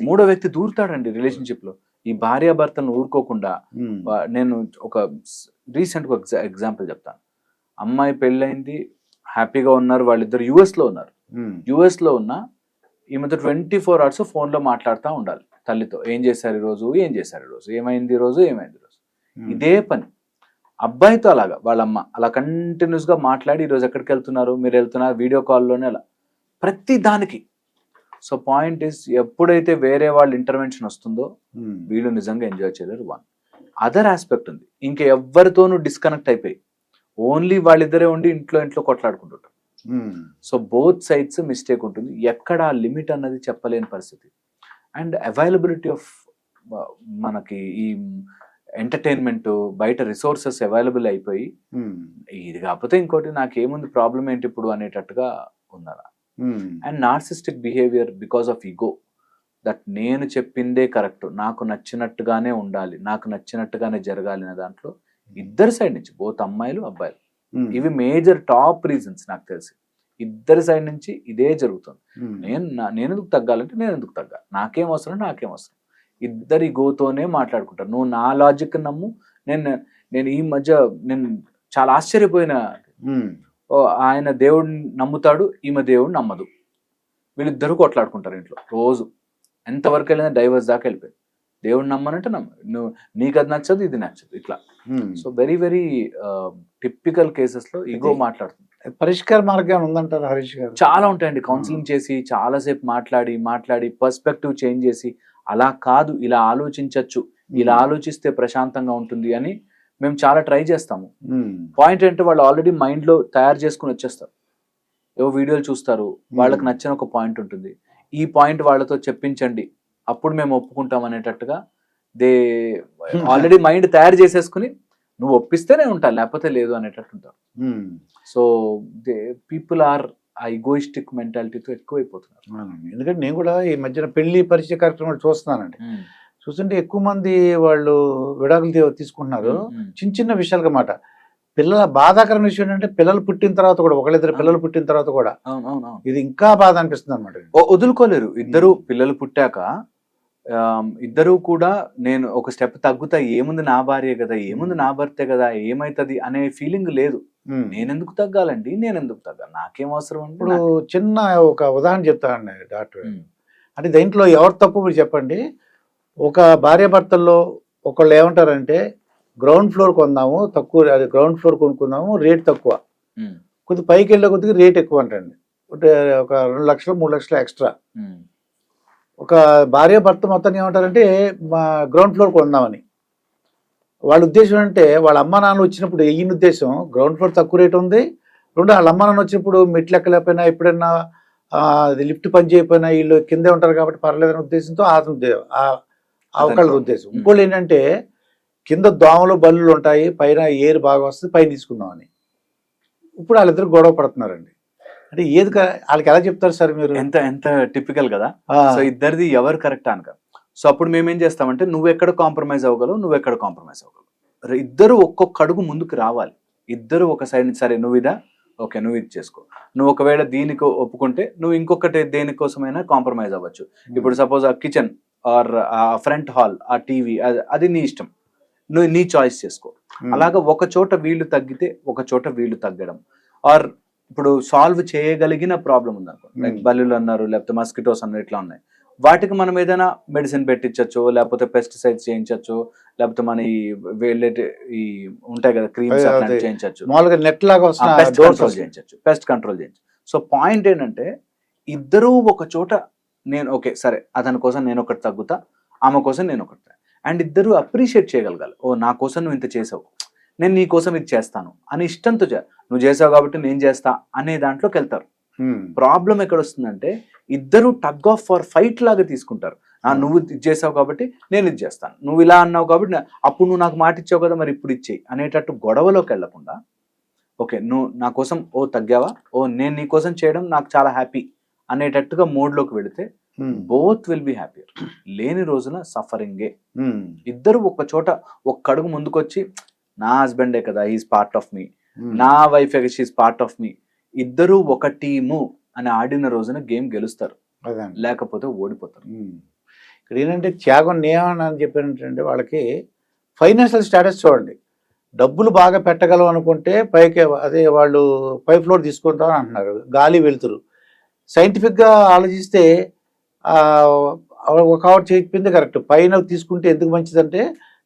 మూడో వ్యక్తి దూరుతాడండి రిలేషన్షిప్లో. ఈ భార్యాభర్తలను ఊరుకోకుండా, నేను ఒక రీసెంట్ ఎగ్జాంపుల్ చెప్తాను. అమ్మాయి పెళ్ళైంది, హ్యాపీగా ఉన్నారు, వాళ్ళిద్దరు యుఎస్లో ఉన్నారు. యుఎస్లో ఉన్న ఈమెతో 24 hours ఫోన్లో మాట్లాడుతూ ఉండాలి తల్లితో. ఏం చేశారు ఈరోజు, ఏం చేశారు ఈరోజు, ఏమైంది ఈరోజు, ఏమైంది ఈరోజు, ఇదే పని. అబ్బాయితో అలాగా వాళ్ళమ్మ అలా కంటిన్యూస్గా మాట్లాడి, ఈరోజు ఎక్కడికి వెళ్తున్నారు, మీరు వెళ్తున్నారు, వీడియో కాల్లోనే అలా ప్రతి దానికి. సో పాయింట్ ఇస్, ఎప్పుడైతే వేరే వాళ్ళ ఇంటర్వెన్షన్ వస్తుందో వీళ్ళు నిజంగా ఎంజాయ్ చేయలేరు. వన్ అదర్ ఆస్పెక్ట్ ఉంది, ఇంకా ఎవరితోనూ డిస్కనెక్ట్ అయిపోయి ఓన్లీ వాళ్ళిద్దరే ఉండి ఇంట్లో కొట్లాడుకుంటుంటారు. సో బోత్ సైడ్స్ మిస్టేక్ ఉంటుంది. ఎక్కడ ఆ లిమిట్ అన్నది చెప్పలేని పరిస్థితి. అండ్ అవైలబిలిటీ ఆఫ్ మనకి ఈ ఎంటర్టైన్మెంట్, బయట రిసోర్సెస్ అవైలబుల్ అయిపోయి, ఇది కాకపోతే ఇంకోటి నాకేముంది, ప్రాబ్లం ఏంటి ఇప్పుడు అనేటట్టుగా ఉన్నారా. And narcissistic behaviour because of ego, that నేను చెప్పిందే కరెక్ట్, నాకు నచ్చినట్టుగానే ఉండాలి, నాకు నచ్చినట్టుగానే జరగాలి అనే దాంట్లో ఇద్దరు సైడ్ నుంచి, బోత్ అమ్మాయిలు అబ్బాయిలు, ఇవి మేజర్ టాప్ రీజన్స్ నాకు తెలిసి. ఇద్దరి సైడ్ నుంచి ఇదే జరుగుతుంది. నేను ఎందుకు తగ్గాలంటే నేను ఎందుకు తగ్గాలి, నాకేం అవసరం, ఇద్దరి గోతోనే మాట్లాడుకుంటారు. నువ్వు నా లాజిక్ నమ్ము, నేను ఈ మధ్య నేను చాలా ఆశ్చర్యపోయిన, ఆయన దేవుడిని నమ్ముతాడు, ఈమె దేవుడిని నమ్మదు, వీళ్ళిద్దరూ కొట్లాడుకుంటారు ఇంట్లో రోజు. ఎంతవరకు వెళ్ళినా డైవర్స్ దాకా వెళ్ళిపోయింది. దేవుడిని నమ్మనంటే నువ్వు, నీకు అది నచ్చదు, ఇది నచ్చదు, ఇట్లా. సో వెరీ వెరీ టిపికల్ కేసెస్లో ఈగో మాట్లాడుతుంది. పరిష్కార మార్గం ఉందంటారు హరీష్ గారు? చాలా ఉంటాయండి. కౌన్సిలింగ్ చేసి చాలాసేపు మాట్లాడి పర్స్పెక్టివ్ చేంజ్ చేసి, అలా కాదు, ఇలా ఆలోచించవచ్చు, ఇలా ఆలోచిస్తే ప్రశాంతంగా ఉంటుంది అని మేము చాలా ట్రై చేస్తాము. పాయింట్ అంటే వాళ్ళు ఆల్రెడీ మైండ్లో తయారు చేసుకుని వచ్చేస్తారు. ఏవో వీడియోలు చూస్తారు, వాళ్ళకి నచ్చిన ఒక పాయింట్ ఉంటుంది, ఈ పాయింట్ వాళ్ళతో చెప్పించండి, అప్పుడు మేము ఒప్పుకుంటాం అనేటట్టుగా దే ఆల్రెడీ మైండ్ తయారు చేసేసుకుని, నువ్వు ఒప్పిస్తే నేను ఉంటాను, లేకపోతే లేదు అనేటట్టు ఉంటారు. సో దే పీపుల్ ఆర్ ఆ ఈగోయిస్టిక్ మెంటాలిటీతో ఎక్కువైపోతున్నారు. ఎందుకంటే నేను కూడా ఈ మధ్యన పెళ్లి పరిచయ కార్యక్రమాలు చూస్తున్నానండి. చూస్తుంటే ఎక్కువ మంది వాళ్ళు విడాకులు తీసుకుంటున్నారు చిన్న విషయాలుగా మాట. పిల్లల బాధాకరమైన విషయం ఏంటంటే, పిల్లలు పుట్టిన తర్వాత కూడా, ఒకళ్ళిద్దరు పిల్లలు పుట్టిన తర్వాత కూడా ఇది ఇంకా బాధ అనిపిస్తుంది అనమాట. వదులుకోలేరు. ఇద్దరు పిల్లలు పుట్టాక ఇద్దరు కూడా, నేను ఒక స్టెప్ తగ్గుతా, ఏముంది నా భార్య కదా, ఏముంది నా భర్తే కదా, ఏమైతుంది అనే ఫీలింగ్ లేదు. నేనెందుకు తగ్గాలండి, నేనెందుకు తగ్గాలి, నాకేం అవసరం. ఇప్పుడు చిన్న ఒక ఉదాహరణ చెప్తానండి డాక్టర్. అంటే దీంట్లో ఎవరు తప్పు మీరు చెప్పండి. ఒక భార్యాభర్తల్లో ఒకళ్ళు ఏమంటారంటే, గ్రౌండ్ ఫ్లోర్ కొందాము, తక్కువ, అది గ్రౌండ్ ఫ్లోర్ కొనుక్కుందాము, రేట్ తక్కువ, కొద్దిగా పైకి వెళ్ళే కొద్దిగా రేట్ ఎక్కువ అంటండి. అంటే ఒక 2 లక్షలు 3 లక్షలు ఎక్స్ట్రా. ఒక భార్యాభర్త మొత్తాన్ని ఏమంటారంటే, మా గ్రౌండ్ ఫ్లోర్ కొందామని. వాళ్ళ ఉద్దేశం అంటే, వాళ్ళ అమ్మ నాన్న వచ్చినప్పుడు ఈయన ఉద్దేశం గ్రౌండ్ ఫ్లోర్ తక్కువ రేటు ఉంది, రెండు వాళ్ళ అమ్మ నాన్న వచ్చినప్పుడు మెట్లు ఎక్కలేకపోయినా, ఎప్పుడైనా లిఫ్ట్ పని చేయకపోయినా వీళ్ళు కిందే ఉంటారు కాబట్టి పర్లేదనే ఉద్దేశంతో ఒకళ్ళ ఉద్దేశం. ఇంకోళ్ళు ఏంటంటే, కింద దోమలు బల్లులు ఉంటాయి, పైన ఎయిర్ బాగా వస్తుంది, పైన తీసుకుందామని. ఇప్పుడు వాళ్ళిద్దరు గొడవ పడుతున్నారండి. అంటే ఏది వాళ్ళకి ఎలా చెప్తారు సార్ మీరు? ఎంత టిపికల్ కదా. సో ఇద్దరిది ఎవరు కరెక్ట్ అనక. సో అప్పుడు మేమేం చేస్తామంటే, నువ్వు ఎక్కడ కాంప్రమైజ్ అవ్వగలవు, నువ్వు ఎక్కడ కాంప్రమైజ్ అవ్వగలవు, ఇద్దరు ఒక్కొక్క అడుగు ముందుకు రావాలి. ఇద్దరు ఒక సైడ్ నుంచి, సరే నువ్వు ఇదా, ఓకే నువ్వు ఇది చేసుకో, నువ్వు ఒకవేళ దీనికి ఒప్పుకుంటే నువ్వు ఇంకొకటి దేనికోసమైనా కాంప్రమైజ్ అవ్వచ్చు. ఇప్పుడు సపోజ్ ఆ కిచెన్ ఆర్ ఆ ఫ్రంట్ హాల్, ఆ టీవీ, అది నీ ఇష్టం, నువ్వు నీ చాయిస్ చేసుకో. అలాగా ఒక చోట వీళ్ళు తగ్గితే ఒక చోట వీళ్ళు తగ్గడం, ఆర్ ఇప్పుడు సాల్వ్ చేయగలిగిన ప్రాబ్లం ఉంది లైక్ బల్లులు అన్నారు, లేకపోతే మస్కిటోస్ అన్నారు, ఇట్లా ఉన్నాయి. వాటికి మనం ఏదైనా మెడిసిన్ పెట్టించచ్చు, లేకపోతే పెస్టిసైడ్స్ చేయించచ్చు, లేకపోతే మన ఈ ఉంటాయి కదా క్రీమ్స్ అట్లాంటివి చేయించచ్చు, నెట్ లాగా పెస్ట్ కంట్రోల్ చేయించచ్చు, పెస్ట్ కంట్రోల్ చేయించు. సో పాయింట్ ఏంటంటే ఇద్దరూ ఒక చోట, నేను ఓకే సరే అతని కోసం నేను ఒకటి తగ్గుతా, ఆమె కోసం నేను ఒకటి, అండ్ ఇద్దరు అప్రిషియేట్ చేయగలగాలి. ఓ నా కోసం నువ్వు ఇంత చేసావు, నేను నీ కోసం ఇది చేస్తాను అని ఇష్టంతో నువ్వు చేసావు కాబట్టి నేను చేస్తా అనే దాంట్లోకి వెళ్తారు. ప్రాబ్లం ఎక్కడ వస్తుందంటే ఇద్దరు టగ్ ఆఫ్ ఫర్ ఫైట్ లాగా తీసుకుంటారు. నువ్వు ఇది చేసావు కాబట్టి నేను ఇది చేస్తాను, నువ్వు ఇలా అన్నావు కాబట్టి అప్పుడు నువ్వు నాకు మాట ఇచ్చావు కదా మరి ఇప్పుడు ఇచ్చేయి అనేటట్టు గొడవలోకి వెళ్లకుండా, ఓకే నువ్వు నా కోసం ఓ తగ్గావా, ఓ నేను నీ కోసం చేయడం నాకు చాలా హ్యాపీ అనేటట్టుగా మోడ్లోకి వెళితే బోత్ విల్ బి హ్యాపీయర్. లేని రోజున సఫరింగే. ఇద్దరు ఒక చోట ఒక్క అడుగు ముందుకొచ్చి నా హస్బెండే కదా హీస్ పార్ట్ ఆఫ్ మీ, నా వైఫ్ షీస్ పార్ట్ ఆఫ్ మీ, ఇద్దరు ఒక టీము అని ఆడిన రోజున గేమ్ గెలుస్తారు, లేకపోతే ఓడిపోతారు. ఇక్కడ ఏంటంటే త్యాగం నేమని అని చెప్పారంటే వాళ్ళకి ఫైనాన్షియల్ స్టేటస్ చూడండి, డబ్బులు బాగా పెట్టగలం అనుకుంటే పైకి అదే వాళ్ళు 5th ఫ్లోర్ తీసుకుంటామని అంటున్నారు, గాలి వెళ్తురు. సైంటిఫిక్గా ఆలోచిస్తే ఒక ఆవిడ చెప్పింది కరెక్ట్, పైన తీసుకుంటే ఎందుకు మంచిదంటే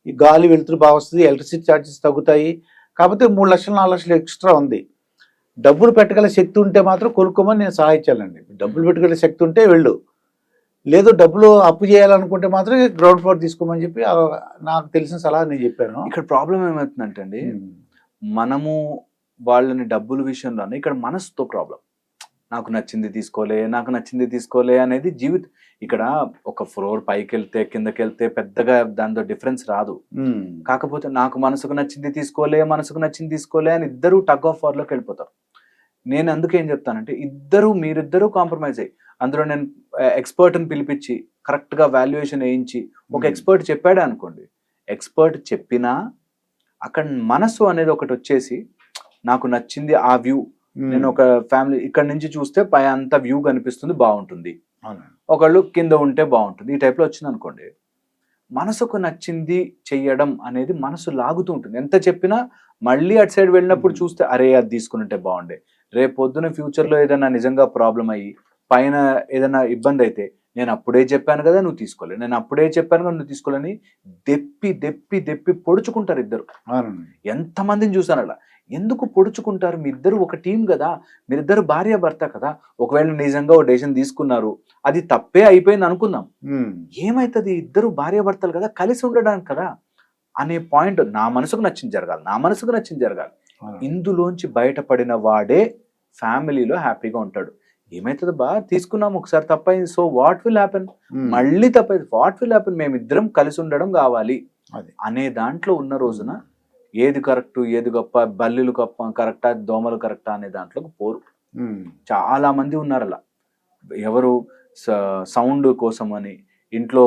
ఈ గాలి వెళ్తురు బాగా వస్తుంది, ఎలక్ట్రిసిటీ ఛార్జెస్ తగ్గుతాయి, కాకపోతే 3 లక్షలు 4 లక్షలు ఎక్స్ట్రా ఉంది. డబ్బులు పెట్టగల శక్తి ఉంటే మాత్రం కొనుక్కోమని నేను సహాయించాలండి. డబ్బులు పెట్టగల శక్తి ఉంటే వెళ్ళు, లేదు డబ్బులు అప్పు చేయాలనుకుంటే మాత్రం గ్రౌండ్ ఫ్లోర్ తీసుకోమని చెప్పి నాకు తెలిసిన సలహా నేను చెప్పాను. ఇక్కడ ప్రాబ్లం ఏమవుతుందంటే అండి, మనము వాళ్ళని డబ్బుల విషయంలోనే ఇక్కడ మనసుతో ప్రాబ్లం. నాకు నచ్చింది తీసుకోలే అనేది జీవితం. ఇక్కడ ఒక ఫ్లోర్ పైకి వెళ్తే కిందకి వెళ్తే పెద్దగా దాంతో డిఫరెన్స్ రాదు. కాకపోతే నాకు మనసుకు నచ్చింది తీసుకోలే అని ఇద్దరు టగ్ ఆఫ్ వార్ లోకి వెళ్ళిపోతారు. నేను అందుకే ఏం చెప్తానంటే మీరిద్దరూ కాంప్రమైజ్ అయ్యి, అందులో నేను ఎక్స్పర్ట్ని పిలిపించి కరెక్ట్ గా వాల్యుయేషన్ వేయించి ఒక ఎక్స్పర్ట్ చెప్పాడు అనుకోండి, ఎక్స్పర్ట్ చెప్పినా అక్కడ మనసు అనేది ఒకటి వచ్చేసి నాకు నచ్చింది ఆ వ్యూ, నేను ఒక ఫ్యామిలీ ఇక్కడ నుంచి చూస్తే పై అంత వ్యూ కనిపిస్తుంది బాగుంటుంది, ఒకళ్ళు కింద ఉంటే బాగుంటుంది, ఈ టైప్లో వచ్చింది అనుకోండి, మనసుకు నచ్చింది చెయ్యడం అనేది మనసు లాగుతూ ఉంటుంది. ఎంత చెప్పినా మళ్ళీ అటు సైడ్ వెళ్ళినప్పుడు చూస్తే అరే అది తీసుకుని బాగుండే, రేపు పొద్దున ఫ్యూచర్లో ఏదైనా నిజంగా ప్రాబ్లం అయ్యి పైన ఏదైనా ఇబ్బంది అయితే నేను అప్పుడే చెప్పాను కదా నువ్వు తీసుకోలేని దెప్పి పొడుచుకుంటారు ఇద్దరు. ఎంతమందిని చూసాను అలా. ఎందుకు పొడుచుకుంటారు? మీ ఇద్దరు ఒక టీం కదా, మీరిద్దరు భార్య భర్త కదా. ఒకవేళ నిజంగా ఒక డెసిషన్ తీసుకున్నారు, అది తప్పే అయిపోయింది అనుకుందాం, ఏమైతుంది? ఇద్దరు భార్య భర్తలు కదా, కలిసి ఉండడానికి కదా అనే పాయింట్. నా మనసుకు నచ్చింది జరగాలి. ఇందులోంచి బయటపడిన వాడే ఫ్యామిలీలో హ్యాపీగా ఉంటాడు. ఏమైతుంది బా, తీసుకున్నాం ఒకసారి తప్పైంది, సో వాట్ విల్ హ్యాపెన్, మళ్ళీ తప్పైంది, వాట్ విల్ హ్యాపెన్, మేమిద్దరం కలిసి ఉండడం కావాలి అనే దాంట్లో ఉన్న రోజున ఏది కరెక్ట్ ఏది గొప్ప, బల్లులు గొప్ప కరెక్టా, దోమలు కరెక్టా అనే దాంట్లోకి పోరు. చాలా మంది ఉన్నారు అలా. ఎవరు సౌండ్ కోసం అని, ఇంట్లో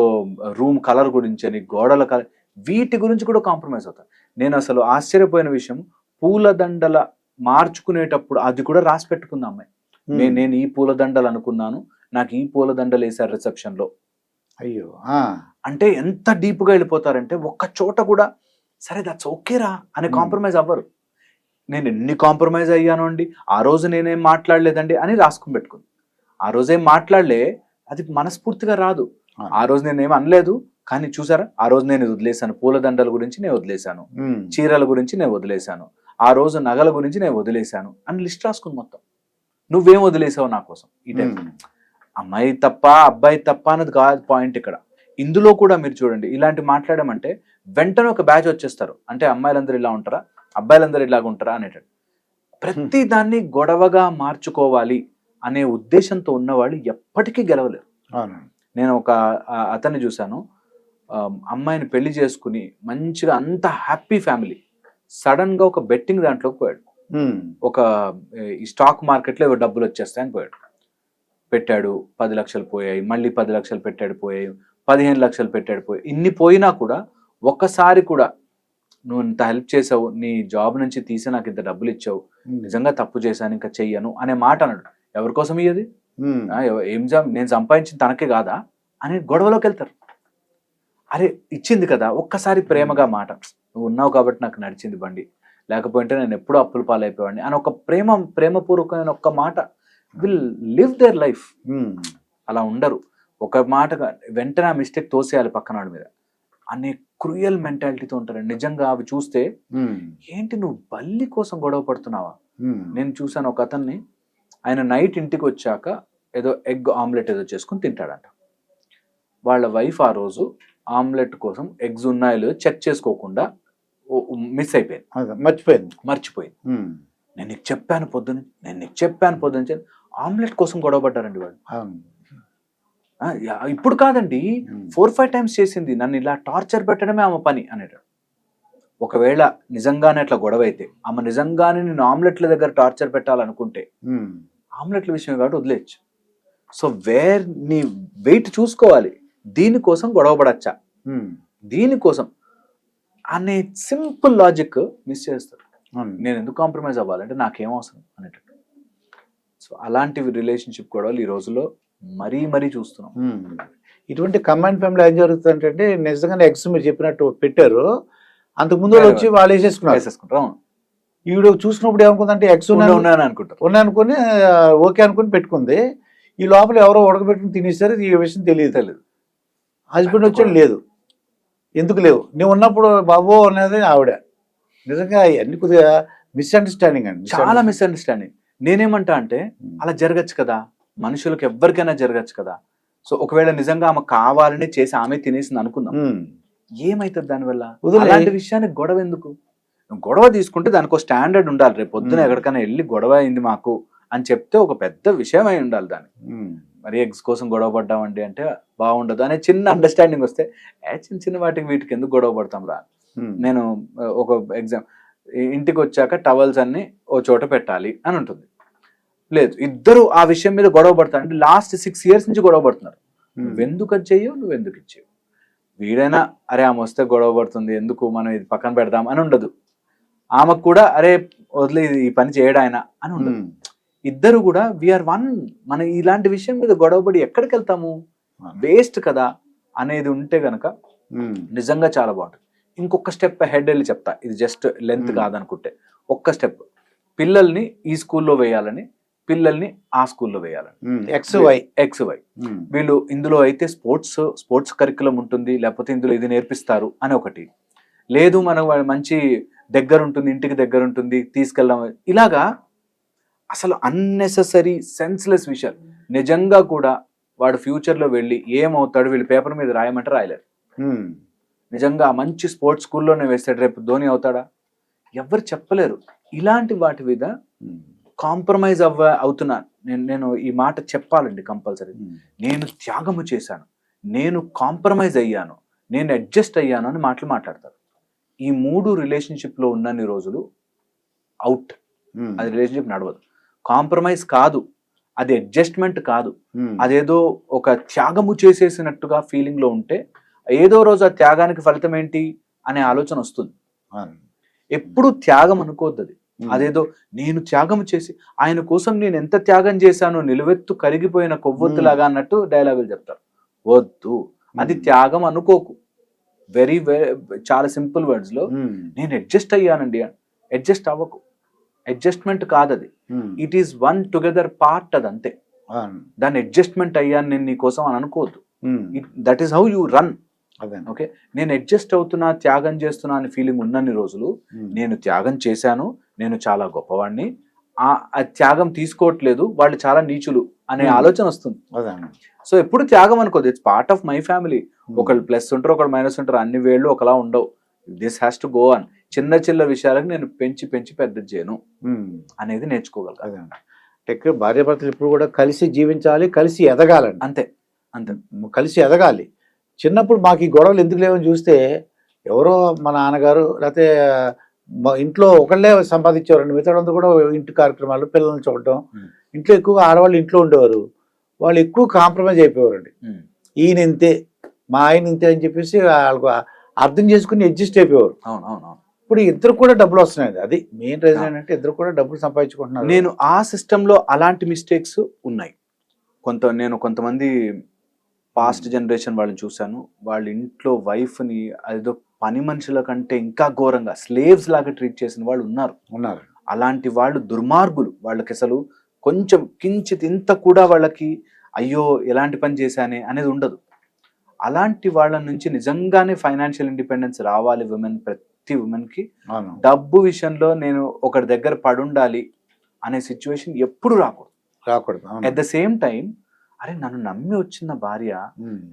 రూమ్ కలర్ గురించి అని, గోడల కలర్, వీటి గురించి కూడా కాంప్రమైజ్ అవుతారు. నేను అసలు ఆశ్చర్యపోయిన విషయం, పూలదండల మార్చుకునేటప్పుడు అది కూడా రాసి పెట్టుకుంది అమ్మాయి. నేను ఈ పూలదండలు అనుకున్నాను, నాకు ఈ పూలదండలు వేసారు రిసెప్షన్ లో. అయ్యో, అంటే ఎంత డీప్ గా వెళ్ళిపోతారంటే ఒక్క చోట కూడా సరే దట్స్ ఓకేరా అని కాంప్రమైజ్ అవ్వరు. నేను ఎన్ని కాంప్రమైజ్ అయ్యాను అండి, ఆ రోజు నేనేం మాట్లాడలేదండి అని రాసుకుని పెట్టుకుంది. ఆ రోజేం మాట్లాడలే, అది మనస్ఫూర్తిగా రాదు. ఆ రోజు నేనేం అనలేదు, కానీ చూసారా ఆ రోజు నేను వదిలేశాను, పూలదండల గురించి నేను వదిలేశాను, చీరల గురించి నేను వదిలేశాను, ఆ రోజు నగల గురించి నేను వదిలేశాను అని లిస్ట్ రాసుకుని మొత్తం. నువ్వేం వదిలేసావు నా కోసం? ఈ టైం అమ్మాయి తప్ప అబ్బాయి తప్ప అన్నది కాదు పాయింట్ ఇక్కడ. ఇందులో కూడా మీరు చూడండి, ఇలాంటి మాట్లాడమంటే వెంటనే ఒక బ్యాచ్ వచ్చేస్తారు. అంటే అమ్మాయిలందరూ ఇలా ఉంటారా, అబ్బాయిలందరూ ఇలాగ ఉంటారా అనేటట్టు ప్రతి దాన్ని గొడవగా మార్చుకోవాలి అనే ఉద్దేశంతో ఉన్నవాళ్ళు ఎప్పటికీ గెలవలేరు. నేను ఒక అతన్ని చూశాను, అమ్మాయిని పెళ్లి చేసుకుని మంచిగా అంత హ్యాపీ ఫ్యామిలీ, సడన్ గా ఒక బెట్టింగ్ దాంట్లోకి పోయాడు. ఒక ఈ స్టాక్ మార్కెట్లో డబ్బులు వచ్చేస్తాయని పెట్టాడు, 10 లక్షలు పోయాయి, మళ్ళీ 10 లక్షలు పెట్టాడు పోయాయి, 15 లక్షలు పెట్టాడు పోయాయి. ఇన్ని పోయినా కూడా ఒక్కసారి కూడా నువ్వు ఇంత హెల్ప్ చేసావు, నీ జాబ్ నుంచి తీసి నాకు ఇంత డబ్బులు ఇచ్చావు, నిజంగా తప్పు చేశాను ఇంకా చెయ్యను అనే మాట అన్నాడు. ఎవరి కోసం ఇయ్యది? ఏం జాబ్ నేను సంపాదించిన తనకే కాదా అని గొడవలోకి వెళ్తారు. అరే ఇచ్చింది కదా ఒక్కసారి ప్రేమగా మాట, నువ్వు ఉన్నావు కాబట్టి నాకు నడిచింది బండి, లేకపోతే నేను ఎప్పుడూ అప్పుల పాలైపోయాడిని అని ఒక ప్రేమపూర్వకమైన ఒక్క మాట విల్ లివ్ దేర్ లైఫ్. అలా ఉండరు. ఒక మాట వెంటనే ఆ మిస్టేక్ తోసేయాలి పక్కనాడి మీద అనే క్రూయల్ మెంటాలిటీతో ఉంటారు. నిజంగా అవి చూస్తే ఏంటి నువ్వు బల్లి కోసం గొడవ పడుతున్నావా? నేను చూసాను ఒక అతన్ని, ఆయన నైట్ ఇంటికి వచ్చాక ఏదో ఎగ్ ఆమ్లెట్ ఏదో చేసుకుని తింటాడంట. వాళ్ళ వైఫ్ ఆ రోజు ఆమ్లెట్ కోసం ఎగ్స్ ఉన్నాయో లేదో చెక్ చేసుకోకుండా మిస్ అయిపోయింది, మర్చిపోయింది. నేను నీకు చెప్పాను పొద్దున్న ఆమ్లెట్ కోసం గొడవ పడ్డారండి వాళ్ళు. ఇప్పుడు కాదండి, 4-5 టైమ్స్ చేసింది, నన్ను ఇలా టార్చర్ పెట్టడమే ఆమె పని అనేటాడు. ఒకవేళ నిజంగానే అట్లా గొడవ అయితే, ఆమె నిజంగానే నేను ఆమ్లెట్ల దగ్గర టార్చర్ పెట్టాలనుకుంటే ఆమ్లెట్ల విషయం కాబట్టి వదిలేయచ్చు. సో నీ వెయిట్ చూసుకోవాలి, దీనికోసం గొడవ పడచ్చా, దీనికోసం అనే సింపుల్ లాజిక్ మిస్ చేస్తారు. నేను ఎందుకు కాంప్రమైజ్ అవ్వాలంటే నాకేం అవసరం అనేటట్టు. సో అలాంటివి రిలేషన్షిప్ గొడవలు ఈ రోజుల్లో మరీ చూస్తున్నాం. ఇటువంటి కంబైన్ ఫ్యామిలీ ఏం జరుగుతుందంటే నిజంగానే ఎగ్స్ మీరు చెప్పినట్టు పెట్టారు, అంతకుముందు వచ్చి వాళ్ళు వేసేసుకుంటారు. ఈవిడ చూసినప్పుడు ఏమనుకుందంటే ఎగ్స్ ఉన్నాయనుకుని ఓకే అనుకుని పెట్టుకుంది. ఈ లోపల ఎవరో ఉడకబెట్టుకుని తినేసారు, ఈ విషయం తెలియదు. హస్బెండ్ వచ్చాడు, లేదు ఎందుకు లేవు, నువ్వు ఉన్నప్పుడు బాబో అనేది ఆవిడ. నిజంగా అన్ని కొద్దిగా మిస్అండర్స్టాండింగ్ అండి, చాలా మిస్అండర్స్టాండింగ్. నేనేమంటా అంటే అలా జరగచ్చు కదా, మనుషులకు ఎవరికైనా జరగచ్చు కదా. సో ఒకవేళ నిజంగా ఆమె కావాలని చేసి ఆమె తినేసింది అనుకుందాం, ఏమైతుంది దానివల్ల? అలాంటి విషయానికి గొడవ ఎందుకు? గొడవ తీసుకుంటే దానికి ఒక స్టాండర్డ్ ఉండాలి. రేపు పొద్దున ఎక్కడికైనా వెళ్ళి గొడవ అయింది మాకు అని చెప్తే ఒక పెద్ద విషయం అయి ఉండాలి దానికి. మరి ఎగ్స్ కోసం గొడవ పడ్డామండి అంటే బాగుండదు అనే చిన్న అండర్స్టాండింగ్ వస్తే చిన్న వాటికి వీటికి ఎందుకు గొడవ పడతాం రా. నేను ఒక ఎగ్జామ్, ఇంటికి వచ్చాక టవల్స్ అన్ని ఓ చోట పెట్టాలి అని ఉంటుంది, లేదు ఇద్దరు ఆ విషయం మీద గొడవ పడతారు. అంటే లాస్ట్ 6 years నుంచి గొడవ పడుతున్నారు. నువ్వెందుకు అది చెయ్యవు, నువ్వెందుకు ఇచ్చేవు. వీడైనా అరే ఆమె వస్తే గొడవ పడుతుంది ఎందుకు మనం ఇది పక్కన పెడదాం అని ఉండదు, ఆమెకు కూడా అరే వదిలే ఈ పని చేయడాయన అని ఉండదు. ఇద్దరు కూడా వీఆర్ వన్. మనం ఇలాంటి విషయం మీద గొడవపడి ఎక్కడికి వెళ్తాము, వేస్ట్ కదా అనేది ఉంటే గనక నిజంగా చాలా బాగుంటుంది. ఇంకొక స్టెప్ హెడ్ వెళ్ళి చెప్తా, ఇది జస్ట్ లెంత్ కాదనుకుంటే. ఒక్క స్టెప్, పిల్లల్ని ఈ స్కూల్లో వేయాలని, పిల్లల్ని ఆ స్కూల్లో వేయాలని, XY వీళ్ళు ఇందులో అయితే స్పోర్ట్స్ కరికులం ఉంటుంది, లేకపోతే ఇందులో ఇది నేర్పిస్తారు అని ఒకటి, లేదు మనం మంచి దగ్గర ఉంటుంది, ఇంటికి దగ్గర ఉంటుంది తీసుకెళ్దాం. ఇలాగా అసలు అన్నెసెసరీ సెన్స్లెస్ విషయాలు. నిజంగా కూడా వాడు ఫ్యూచర్లో వెళ్ళి ఏమవుతాడు, వీళ్ళు పేపర్ మీద రాయమంటే రాయలేరు. నిజంగా మంచి స్పోర్ట్స్ స్కూల్లోనే వేస్తాడు, రేపు ధోని అవుతాడా, ఎవరు చెప్పలేరు. ఇలాంటి వాటి మీద కాంప్రమైజ్ అవుతున్నాను నేను ఈ మాట చెప్పాలండి కంపల్సరీ. నేను త్యాగము చేశాను, నేను కాంప్రమైజ్ అయ్యాను, నేను అడ్జస్ట్ అయ్యాను అని మాట్లాడతారు. ఈ 3 రిలేషన్షిప్లో ఉన్నన్ని రోజులు అవుట్, అది రిలేషన్షిప్ నడవదు. కాంప్రమైజ్ కాదు, అది అడ్జస్ట్మెంట్ కాదు, అదేదో ఒక త్యాగము చేసేసినట్టుగా ఫీలింగ్ లో ఉంటే ఏదో రోజు ఆ త్యాగానికి ఫలితం ఏంటి అనే ఆలోచన వస్తుంది. ఎప్పుడు త్యాగం అనుకోవద్దు అది. అదేదో నేను త్యాగం చేసి ఆయన కోసం నేను ఎంత త్యాగం చేశానో నిలువెత్తు కరిగిపోయిన కొవ్వొత్తులాగా అన్నట్టు డైలాగులు చెప్తారు. వద్దు, అది త్యాగం అనుకోకు. వెరీ చాలా సింపుల్ వర్డ్స్ లో నేను అడ్జస్ట్ అయ్యానండి, అడ్జస్ట్ అవ్వకు. అడ్జస్ట్మెంట్ కాదు అది, it is one together part. అది అంతే, దాన్ని అడ్జస్ట్మెంట్ అయ్యాను నేను నీ కోసం అని అనుకోవద్దు. That is how you run. Okay, నేను అడ్జస్ట్ అవుతున్నా, త్యాగం చేస్తున్నా అనే ఫీలింగ్ ఉన్నన్ని రోజులు నేను త్యాగం చేశాను, నేను చాలా గొప్పవాడిని, ఆ త్యాగం తీసుకోవట్లేదు, వాళ్ళు చాలా నీచులు అనే ఆలోచన వస్తుంది. సో ఎప్పుడు త్యాగం అనుకోదు, it's part of my family. ఒకళ్ళు ప్లస్ ఉంటారు, ఒకళ్ళు మైనస్ ఉంటారు, అన్ని వేళ్ళు ఒకలా ఉండవు. This has to go on. చిన్న విషయాలకు నేను పెంచి పెద్ద చేయను అనేది నేర్చుకోగలను. భార్యాభర్తలు ఇప్పుడు కూడా కలిసి జీవించాలి, కలిసి ఎదగాలండి. అంతే, కలిసి ఎదగాలి. చిన్నప్పుడు మాకు ఈ గొడవలు ఎందుకు లేవని చూస్తే, ఎవరో మా నాన్నగారు లేకపోతే ఇంట్లో ఒకళ్ళే సంపాదించేవారండి, మిగతాడంతా కూడా ఇంటి కార్యక్రమాలు, పిల్లల్ని చూడటం. ఇంట్లో ఎక్కువగా ఆడవాళ్ళు ఇంట్లో ఉండేవారు, వాళ్ళు ఎక్కువ కాంప్రమైజ్ అయిపోయేవారండి. ఈయన ఇంతే, మా ఆయన ఇంతే అని చెప్పేసి వాళ్ళకు అర్థం చేసుకుని అడ్జస్ట్ అయిపోయేవారు. ఇప్పుడు ఇద్దరు కూడా డబ్బులు వస్తున్నాయి, అది మెయిన్ రీజన్ ఏంటంటే ఇద్దరు కూడా డబ్బులు సంపాదించుకుంటున్నారు. నేను ఆ సిస్టంలో అలాంటి మిస్టేక్స్ ఉన్నాయి. కొంతమంది పాస్ట్ జనరేషన్ వాళ్ళని చూశాను. వాళ్ళ ఇంట్లో వైఫ్ని అదేదో పని మనుషుల కంటే ఇంకా ఘోరంగా స్లేవ్స్ లాగా ట్రీట్ చేసిన వాళ్ళు ఉన్నారు. అలాంటి వాళ్ళు దుర్మార్గులు. వాళ్ళకి అసలు కొంచెం కించిత్ ఇంత కూడా వాళ్ళకి అయ్యో ఎలాంటి పని చేశానే అనేది ఉండదు. అలాంటి వాళ్ళ నుంచి నిజంగానే ఫైనాన్షియల్ ఇండిపెండెన్స్ రావాలి ప్రతి ఉమెన్కి. డబ్బు విషయంలో నేను ఒకరి దగ్గర పడుండాలి అనే సిచ్యువేషన్ ఎప్పుడు రాకూడదు. అట్ ద సేమ్ టైం అరే నన్ను నమ్మి వచ్చిన భార్య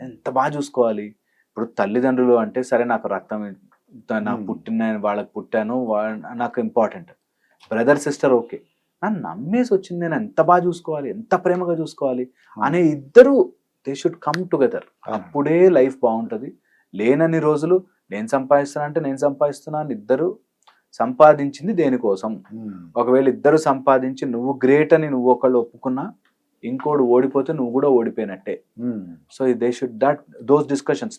ఎంత బాగా చూసుకోవాలి. ఇప్పుడు తల్లిదండ్రులు అంటే సరే నాకు రక్తం నాకు వాళ్ళకి పుట్టాను నాకు ఇంపార్టెంట్. బ్రదర్ సిస్టర్ ఓకే, నన్ను నమ్మేసి వచ్చింది నేను ఎంత బాగా చూసుకోవాలి, ఎంత ప్రేమగా చూసుకోవాలి అనే ఇద్దరు దే షుడ్ కమ్ టుగెదర్. అప్పుడే లైఫ్ బాగుంటుంది. లేనన్ని రోజులు నేను సంపాదిస్తున్నా అని ఇద్దరు సంపాదించింది దేనికోసం. ఒకవేళ ఇద్దరు సంపాదించి నువ్వు గ్రేట్ అని నువ్వు ఒకళ్ళు ఒప్పుకున్నా ఇంకోడు ఓడిపోతే నువ్వు కూడా ఓడిపోయినట్టే. So they should those discussions.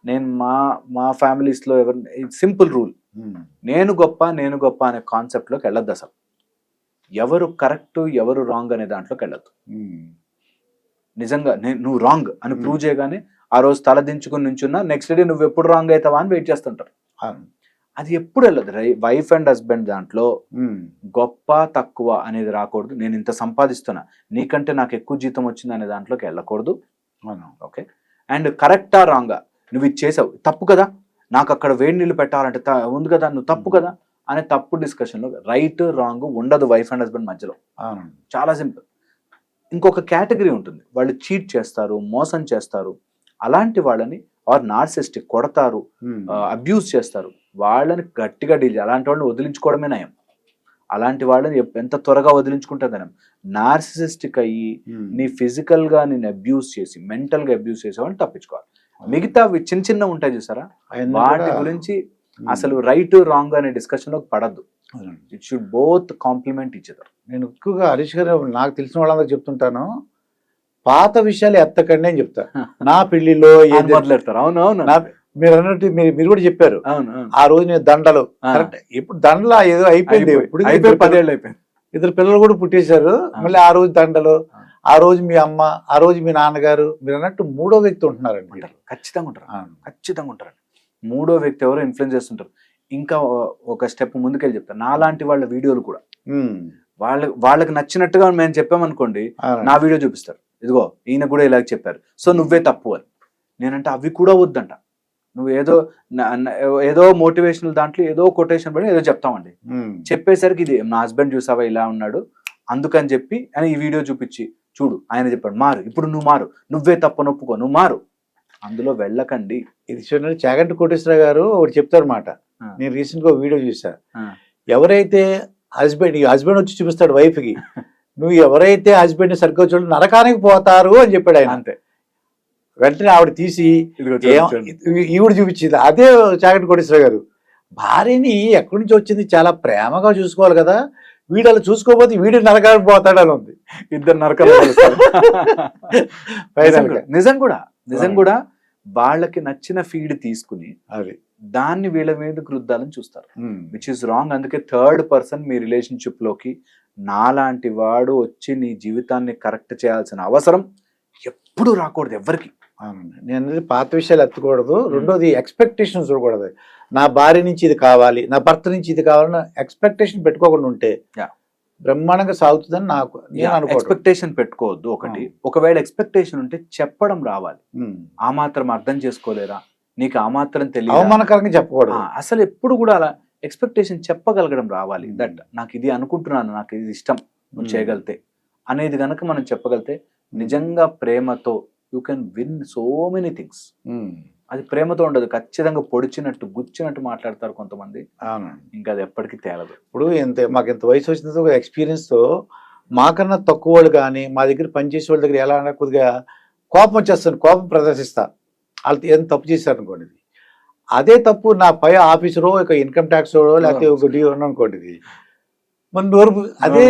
నేను మా ఫ్యామిలీస్ లో సింపుల్ రూల్, నేను గొప్ప అనే కాన్సెప్ట్ లోకి వెళ్ళొద్దు. అసలు ఎవరు కరెక్ట్ ఎవరు రాంగ్ అనే దాంట్లోకి వెళ్ళొద్దు. నిజంగా నువ్వు రాంగ్ అని ప్రూవ్ చేయగానే ఆ రోజు తల దించుకుని నుంచున్నా నెక్స్ట్ డే నువ్వు ఎప్పుడు రాంగ్ అవుతావా అని వెయిట్ చేస్తుంటారు. అది ఎప్పుడు వెళ్ళదు. వైఫ్ అండ్ హస్బెండ్ దాంట్లో గొప్ప తక్కువ అనేది రాకూడదు. నేను ఇంత సంపాదిస్తున్నా నీకంటే నాకు ఎక్కువ జీతం వచ్చింది అనే దాంట్లోకి వెళ్ళకూడదు. ఓకే, అండ్ కరెక్టా రాంగా నువ్వు ఇది చేసావు తప్పు కదా, నాకు అక్కడ వేడి నీళ్ళు పెట్టాలంటే ఉంది కదా, నువ్వు తప్పు కదా అనే తప్పు డిస్కషన్లో రైట్ రాంగ్ ఉండదు వైఫ్ అండ్ హస్బెండ్ మధ్యలో. చాలా సింపుల్. ఇంకొక కేటగిరీ ఉంటుంది, వాళ్ళు చీట్ చేస్తారు, మోసం చేస్తారు. అలాంటి వాళ్ళని ఆర్ నార్సిస్టిక్ కొడతారు, అబ్యూస్ చేస్తారు, వాళ్ళని గట్టిగా డీల్ చేయాలి. అలాంటి వాళ్ళని వదిలించుకోవడమే నయం. అలాంటి వాళ్ళని ఎంత త్వరగా వదిలించుకుంటే నయం. నార్సిసిస్టిక్ అయ్యి నీ ఫిజికల్ గా నేను అబ్యూస్ చేసి మెంటల్ గా అబ్యూస్ చేసే వాళ్ళని తప్పించుకోవాలి. మిగతా చిన్న ఉంటాయి చూసారా, వాటి గురించి అసలు రైట్ రాంగ్ అనే డిస్కషన్ లో పడద్దు. It should both complement each other. నేను ఎక్కువగా హరీష్ గారు నాకు తెలిసిన వాళ్ళందరూ చెప్తుంటాను, పాత విషయాలు ఎత్తకండి అని చెప్తా. నా పెళ్లిలో మొదలెడతారు. అవునవును, మీరు అన్నట్టు మీరు కూడా చెప్పారు. ఆ రోజు నేను దండలు కరెక్ట్. ఇప్పుడు దండలు ఏదో అయిపోయింది, ఇప్పుడు 10 ఏళ్ళు అయిపోయింది. ఇద్దరు పిల్లలు కూడా పుట్టేశారు. మళ్ళీ ఆ రోజు దండలు, ఆ రోజు మీ అమ్మ, ఆ రోజు మీ నాన్నగారు, మీరు అన్నట్టు మూడో వ్యక్తి ఉంటున్నారండి. ఖచ్చితంగా ఉంటారు. మూడో వ్యక్తి ఎవరో ఇన్ఫ్లుయెన్స్ చేస్తుంటారు. ఇంకా ఒక స్టెప్ ముందుకెళ్ళి చెప్తారు, నాలాంటి వాళ్ళ వీడియోలు కూడా వాళ్ళకి నచ్చినట్టుగా మేము చెప్పామనుకోండి, నా వీడియో చూపిస్తారు, ఇదిగో ఈయన కూడా ఇలాగ చెప్పారు సో నువ్వే తప్పు అని. నేనంటే అవి కూడా వద్దంట. నువ్వు ఏదో మోటివేషనల్ దాంట్లో ఏదో కొటేషన్ పడి ఏదో చెప్తామండి, చెప్పేసరికి ఇది మా హస్బెండ్ చూసావా ఇలా ఉన్నాడు అందుకని చెప్పి అని ఈ వీడియో చూపించి చూడు ఆయన చెప్పాడు మారు, ఇప్పుడు నువ్వు మారు, నువ్వే తప్పు నొప్పుకో, నువ్వు మారు, అందులో వెళ్ళకండి. ఇది చూడండి, చాగంటి కోటేశ్వరరావు గారు ఒకటి చెప్తారు మాట. నేను రీసెంట్ గా వీడియో చూసా. ఎవరైతే హస్బెండ్ వచ్చి చూపిస్తాడు వైఫ్ కి, నువ్వు ఎవరైతే హస్బెండ్ సరిగ్గా చూడ నరకానికి పోతారు అని చెప్పాడు ఆయన. అంతే, వెంటనే ఆవిడ తీసి ఈవిడ చూపించింది. అదే చాగంటి కోటేశ్వరరావు గారు, భార్యని ఎక్కడి నుంచి వచ్చింది చాలా ప్రేమగా చూసుకోవాలి కదా, వీడు అలా చూసుకోకపోతే వీడు నరకానికి పోతాడు అని ఉంది. ఇద్దరు నరకాలు. నిజం కూడా వాళ్ళకి నచ్చిన ఫీడ్ తీసుకుని అది దాన్ని వీళ్ళ మీద రుద్దాలని చూస్తారు, విచ్ ఇస్ రాంగ్. అందుకే థర్డ్ పర్సన్ మీ రిలేషన్షిప్ లోకి నాలాంటి వాడు వచ్చి నీ జీవితాన్ని కరెక్ట్ చేయాల్సిన అవసరం ఎప్పుడు రాకూడదు ఎవరికి. నేను పాత విషయాలు ఎత్తకూడదు. రెండోది ఎక్స్పెక్టేషన్స్ చూడకూడదు. నా భార్య నుంచి ఇది కావాలి, నా భర్త నుంచి ఇది కావాలని ఎక్స్పెక్టేషన్ పెట్టుకోకుండా ఉంటే బ్రహ్మాండంగా సాగుతుందని నాకు ఎక్స్పెక్టేషన్ పెట్టుకోవద్దు. ఒకటి, ఒకవేళ ఎక్స్పెక్టేషన్ ఉంటే చెప్పడం రావాలి. ఆ మాత్రం అర్థం చేసుకోలేరా, నీకు ఆ మాత్రం తెలియదు, అవమానకరంగా చెప్పకూడదు. అసలు ఎప్పుడు కూడా అలా ఎక్స్పెక్టేషన్ చెప్పగలగడం రావాలి. దట్ నాకు ఇది అనుకుంటున్నాను, నాకు ఇది ఇష్టం, నువ్వు చేయగలితే అనేది గనక మనం చెప్పగలితే నిజంగా ప్రేమతో you can win so many things. అది ప్రేమతో ఉండదు, ఖచ్చితంగా పొడిచినట్టు గుచ్చినట్టు మాట్లాడతారు కొంతమంది. ఇంకా అది ఎప్పటికీ తేలదు. ఇప్పుడు మాకు ఎంత వయసు వచ్చిన ఎక్స్పీరియన్స్తో మాకన్నా తక్కువ వాళ్ళు కానీ మా దగ్గర పనిచేసే వాళ్ళ దగ్గర ఎలా అన్నా కొద్దిగా కోపం వచ్చేస్తాను, కోపం ప్రదర్శిస్తా. వాళ్ళు ఏం తప్పు చేశారు అనుకోండి, అదే తప్పు నా పై ఆఫీసరో ఒక ఇన్కమ్ ట్యాక్స్ లేకపోతే ఒక డీ అనుకోండి, మన నోరు అదే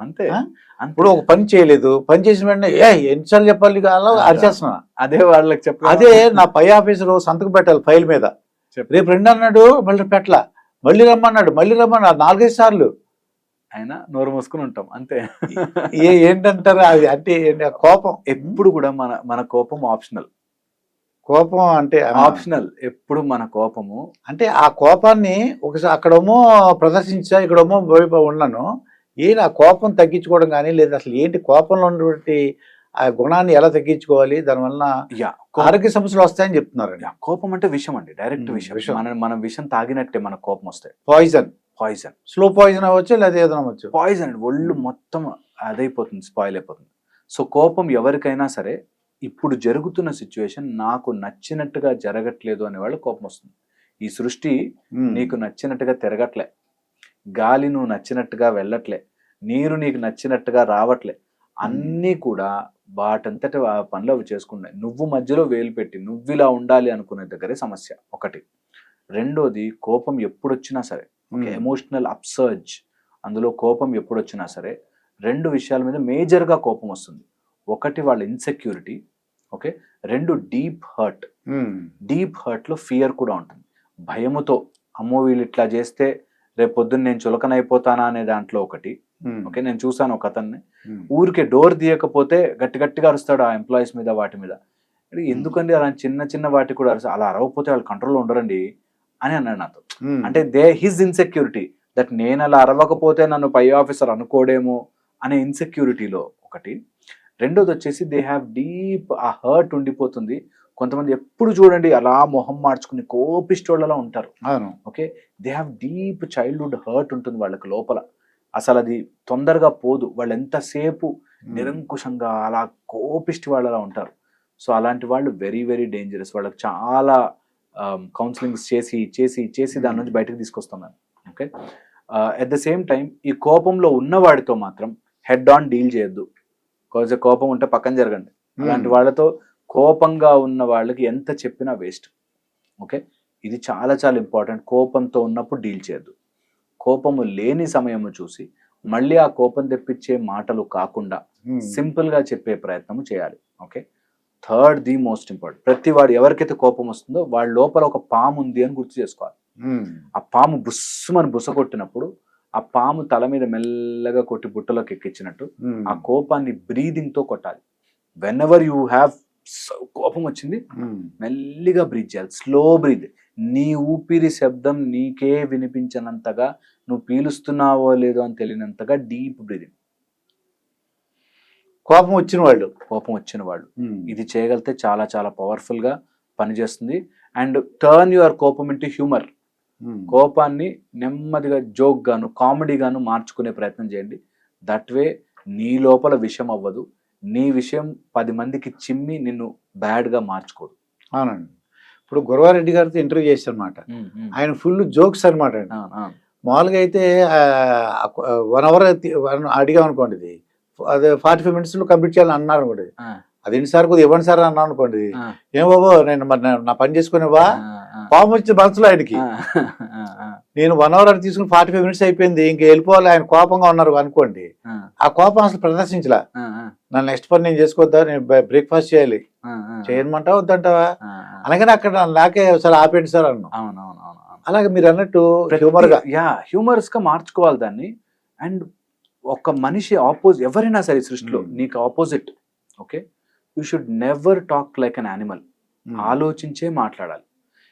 అంతే. ఇప్పుడు ఒక పని చేయలేదు, పని చేసిన వెంటనే ఎన్నిసార్లు చెప్పాలి అరిచేస్తున్నా. అదే వాళ్ళకి చెప్ప అదే నా పై ఆఫీసర్ సంతకం పెట్టాలి ఫైల్ మీద, రేపు 2 అన్నాడు మళ్ళీ పెట్టలా, మళ్ళీ రమ్మన్నాడు 4-5 సార్లు. అయినా నోరు మూసుకుని ఉంటాం అంతే. ఏంటంటారు అది అంటే కోపం ఎప్పుడు కూడా మన కోపం ఆప్షనల్. కోపం అంటే ఆప్షనల్ ఎప్పుడు మన కోపము. అంటే ఆ కోపాన్ని ఒకసారి అక్కడేమో ప్రదర్శించా, ఇక్కడేమో ఉన్నాను. ఆ కోపం తగ్గించుకోవడం కానీ లేదా అసలు ఏంటి కోపంలో ఉన్నటువంటి ఆ గుణాన్ని ఎలా తగ్గించుకోవాలి, దానివల్ల ఆరోగ్య సమస్యలు వస్తాయని చెప్తున్నారు. కోపం అంటే విషం అండి, డైరెక్ట్ విషం. మనం విషం తాగినట్టే మన కోపం వస్తాయి. పాయిజన్ స్లో పాయిజన్ అవ్వచ్చు లేదా ఏదైనా అవ్వచ్చు. పాయిజన్ ఒళ్ళు మొత్తం అదైపోతుంది, స్పాయిల్ అయిపోతుంది. సో కోపం ఎవరికైనా సరే ఇప్పుడు జరుగుతున్న సిచ్యువేషన్ నాకు నచ్చినట్టుగా జరగట్లేదు అనే వాళ్ళు కోపం వస్తుంది. ఈ సృష్టి నీకు నచ్చినట్టుగా తిరగట్లే, గాలి నువ్వు నచ్చినట్టుగా వెళ్ళట్లే, నీరు నీకు నచ్చినట్టుగా రావట్లే, అన్నీ కూడా వాటంతట ఆ పనులు అవి చేసుకున్నాయి. నువ్వు మధ్యలో వేలు పెట్టి నువ్వు ఇలా ఉండాలి అనుకునే దగ్గరే సమస్య ఒకటి. రెండోది కోపం ఎప్పుడొచ్చినా సరే, ఎమోషనల్ అప్సర్జ్, అందులో కోపం ఎప్పుడొచ్చినా సరే 2 విషయాల మీద మేజర్గా కోపం వస్తుంది. ఒకటి వాళ్ళ insecurity, okay. 2 deep hurt. Deep hurt లో ఫియర్ కూడా ఉంటుంది. భయముతో అమ్మో వీళ్ళు ఇట్లా చేస్తే రేపు పొద్దున్న నేను చులకనైపోతానా అనే దాంట్లో ఒకటి. ఓకే, నేను చూసాను ఒక అతన్ని ఊరికే డోర్ తీయకపోతే గట్టిగా అరుస్తాడు ఆ ఎంప్లాయీస్ మీద, వాటి మీద. ఎందుకండి అలా చిన్న చిన్న వాటి కూడా అలా అరవకపోతే వాళ్ళు కంట్రోల్లో ఉండరండి అని అన్నాడు నాతో. అంటే హిజ్ ఇన్సెక్యూరిటీ దట్ నేను అలా అరవకపోతే నన్ను పై ఆఫీసర్ అనుకోడేమో అనే ఇన్సెక్యూరిటీలో ఒకటి. రెండోది వచ్చేసి దే హ్యావ్ డీప్ ఆ హర్ట్ ఉండిపోతుంది. కొంతమంది ఎప్పుడు చూడండి అలా మొహం మార్చుకుని కోపిస్టోళ్ళలా ఉంటారు. Okay, they have deep childhood hurt ఉంటుంది వాళ్ళకి లోపల, అసలు అది తొందరగా పోదు. వాళ్ళు ఎంతసేపు నిరంకుశంగా అలా కోపిష్టి వాళ్ళలా ఉంటారు. సో అలాంటి వాళ్ళు వెరీ వెరీ డేంజరస్. వాళ్ళకి చాలా కౌన్సిలింగ్స్ చేసి దాని నుంచి బయటకు తీసుకొస్తున్నాను. Okay, at the same time ఈ కోపంలో ఉన్నవాడితో మాత్రం హెడ్ ఆన్ డీల్ చేయొద్దు. కొంచెం కోపం ఉంటే పక్కన జరగండి. అలాంటి వాళ్ళతో కోపంగా ఉన్న వాళ్ళకి ఎంత చెప్పినా వేస్ట్. ఓకే, ఇది చాలా చాలా ఇంపార్టెంట్. కోపంతో ఉన్నప్పుడు డీల్ చేయొద్దు. కోపము లేని సమయము చూసి మళ్ళీ ఆ కోపం తెప్పించే మాటలు కాకుండా సింపుల్గా చెప్పే ప్రయత్నము చేయాలి. Okay, third the most important, ప్రతి వాడు ఎవరికైతే కోపం వస్తుందో వాళ్ళ లోపల ఒక పాము ఉంది అని గుర్తు చేసుకోవాలి. ఆ పాము బుస్సుమని బుస కొట్టినప్పుడు ఆ పాము తల మీద మెల్లగా కొట్టి బుట్టలోకి ఎక్కించినట్టు ఆ కోపాన్ని బ్రీదింగ్ తో కొట్టాలి. వెన్ ఎవర్ యూ హ్యావ్ కోపం వచ్చింది మెల్లిగా బ్రీత్ చేయాలి, స్లో బ్రీత్. నీ ఊపిరి శబ్దం నీకే వినిపించినంతగా, నువ్వు పీలుస్తున్నావో లేదో అని తెలియనంతగా డీప్ బ్రీదింగ్. కోపం వచ్చిన వాళ్ళు ఇది చేయగలిగితే చాలా చాలా పవర్ఫుల్ గా పనిచేస్తుంది. అండ్ టర్న్ యువర్ కోపం ఇంటూ హ్యూమర్. కోపాన్ని నెమ్మదిగా జోక్ గాను కామెడీ గాను మార్చుకునే ప్రయత్నం చేయండి. దట్ వే నీ లోపల విషయం అవ్వదు, నీ విషయం 10 మందికి చిమ్మి నిన్ను బ్యాడ్ గా మార్చుకోదు. అవునండి, ఇప్పుడు గురవారెడ్డి గారితో ఇంటర్వ్యూ చేశారు అనమాట. ఆయన ఫుల్ జోక్స్ అనమాట. మామూలుగా అయితే 1 hour అడిగాం అనుకోండి, ఇది అదే 45 minutes లో కంప్లీట్ చేయాలని అన్నారు అనుకోండి. అది ఎన్నిసార్లు కొద్దిగా ఇవ్వండి సార్ అన్నా అనుకోండి, ఏం బాబు నేను మరి నా పని చేసుకునేవా, పాము వచ్చిన మనసులో ఆయనకి. నేను 1 hour తీసుకుని 45 minutes అయిపోయింది, ఇంక వెళ్ళిపోవాలి, ఆయన కోపంగా ఉన్నారు అనుకోండి. ఆ కోపం అసలు ప్రదర్శించలా. నా నెక్స్ట్ పని నేను చేసుకోవద్దా, నేను బ్రేక్ఫాస్ట్ చేయాలి, చేయమంటావా వద్దంటావా అనగానే అక్కడ నాకే అసలు ఆపేయండి సార్ అన్నా. అలాగే మీరు అన్నట్టు హ్యూమరస్ గా మార్చుకోవాలి దాన్ని. అండ్ ఒక మనిషి ఎవరైనా సరే సృష్టిలో నీకు opposite, okay, you should never talk like an animal. ఆలోచించే మాట్లాడాలి.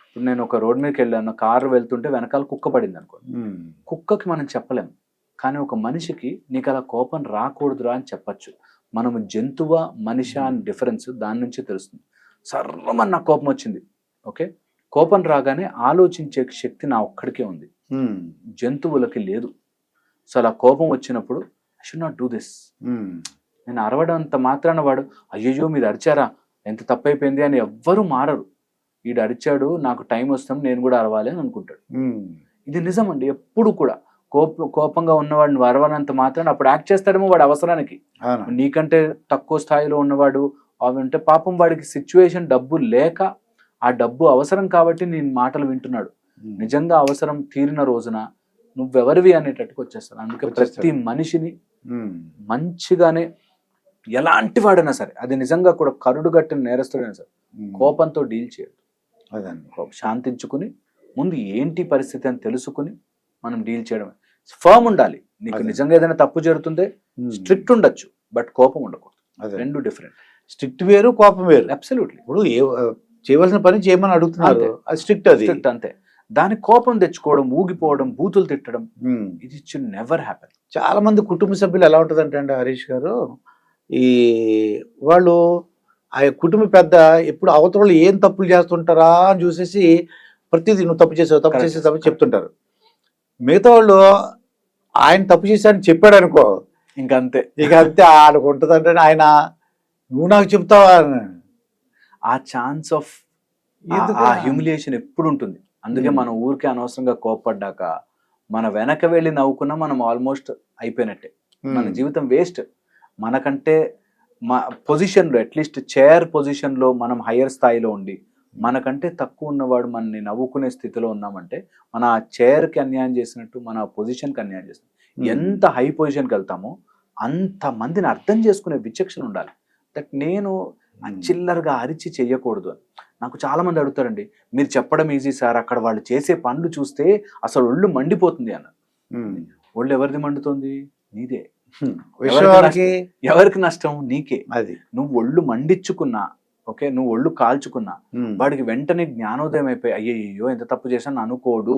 ఇప్పుడు నేను ఒక రోడ్ మీదకి వెళ్ళాను, కారు వెళ్తుంటే వెనకాల కుక్క పడింది అనుకో, కుక్కకి మనం చెప్పలేము, కానీ ఒక మనిషికి నీకు అలా కోపం రాకూడదురా అని చెప్పచ్చు. మనము జంతువా మనిషా అని డిఫరెన్స్ దాని నుంచి తెలుస్తుంది. సర్వమని నాకు కోపం వచ్చింది, ఓకే, కోపం రాగానే ఆలోచించే శక్తి నా ఒక్కడికే ఉంది, జంతువులకి లేదు. సో అలా కోపం వచ్చినప్పుడు I should not do this. నేను అరవడంత మాత్రాన వాడు అయ్యో మీరు అరిచారా ఎంత తప్పైపోయింది అని ఎవ్వరూ మారరు. వీడు అరిచాడు, నాకు టైం వస్తాం నేను కూడా అరవాలి అని అనుకుంటాడు. ఇది నిజం అండి. ఎప్పుడు కూడా కోపంగా ఉన్నవాడు నువ్వు అరవనంత మాత్రాన అప్పుడు యాక్ట్ చేస్తాడేమో వాడు అవసరానికి. నీకంటే తక్కువ స్థాయిలో ఉన్నవాడు అంటే పాపం వాడికి సిచ్యువేషన్ డబ్బు లేక ఆ డబ్బు అవసరం కాబట్టి నేను మాటలు వింటున్నాడు. నిజంగా అవసరం తీరిన రోజున నువ్వెవరివి అనేటట్టుకు వచ్చేస్తాను. అందుకే ప్రతి మనిషిని మంచిగానే ఎలాంటి వాడైనా సరే, అది నిజంగా కూడా కరుడు గట్టిన నేరస్తుడైనా సరే కోపంతో డీల్ చేయదు. శాంతించుకుని ముందు ఏంటి పరిస్థితి అని తెలుసుకుని మనం డీల్ చేయడం. ఫర్మ్ ఉండాలి. నీకు అదే. నిజంగా ఏదైనా తప్పు జరుగుతుందే స్ట్రిక్ట్ ఉండొచ్చు, బట్ కోపం ఉండకూడదు. అదే. రెండు డిఫరెంట్. స్ట్రిక్ట్ వేరు, కోపం వేరు. అబ్సల్యూట్లీ. ఇప్పుడు చేయవలసిన పని చేయమని అడుగుతున్నారు, అంతే. అది స్ట్రిక్ట్, అది స్ట్రిక్ట్ అంతే. దాని కోపం తెచ్చుకోవడం, ఊగిపోవడం, బూతులు తిట్టడం, ఇది షుడ్ నెవర్ హ్యాపెన్. చాలా మంది కుటుంబ సభ్యులు ఎలా ఉంటుందంటే అండి హరీష్ గారు, ఈ వాళ్ళు ఆ కుటుంబ పెద్ద ఎప్పుడు అవతల ఏం తప్పులు చేస్తుంటారా అని చూసేసి ప్రతిదీ నువ్వు తప్పు చేసావు, తప్పు చేసే తప్పు చెప్తుంటారు. మిగతా వాళ్ళు ఆయన తప్పు చేశాడని చెప్పాడు అనుకో, ఇంకంతే. ఇక అంతే ఆడకు ఉంటుంది. అంటే ఆయన నువ్వు నాకు చెప్తావా, ఆ ఛాన్స్ ఆఫ్ ఆ హ్యూమిలియేషన్ ఎప్పుడు ఉంటుంది. అందుకే మనం ఊరికే అనవసరంగా కోప్పడ్డాక మన వెనక వెళ్ళి నవ్వుకున్నా మనం ఆల్మోస్ట్ అయిపోయినట్టే. మన జీవితం వేస్ట్. మనకంటే మా పొజిషన్లో, అట్లీస్ట్ చైర్ పొజిషన్లో మనం హయ్యర్ స్థాయిలో ఉండి మనకంటే తక్కువ ఉన్నవాడు మనని నవ్వుకునే స్థితిలో ఉన్నామంటే మన ఆ చైర్కి అన్యాయం చేసినట్టు, మన పొజిషన్కి అన్యాయం చేసినట్టు. ఎంత హై పొజిషన్కి వెళ్తామో అంత మందిని అర్థం చేసుకునే విచక్షణ ఉండాలి. దట్ నేను చిల్లరగా అరిచి చెయ్యకూడదు అని. నాకు చాలా మంది అడుగుతారండి, మీరు చెప్పడం ఈజీ సార్, అక్కడ వాళ్ళు చేసే పనులు చూస్తే అసలు ఒళ్ళు మండిపోతుంది అన్న. ఒళ్ళు ఎవరిది మండుతుంది? నీదే. ఎవరికి నష్టం? నీకే. అది నువ్వు ఒళ్ళు మండించుకున్నా, ఓకే, నువ్వు ఒళ్ళు కాల్చుకున్నా, వాడికి వెంటనే జ్ఞానోదయం అయిపోయి అయ్యయ్యో ఎంత తప్పు చేశాను అనుకోడు.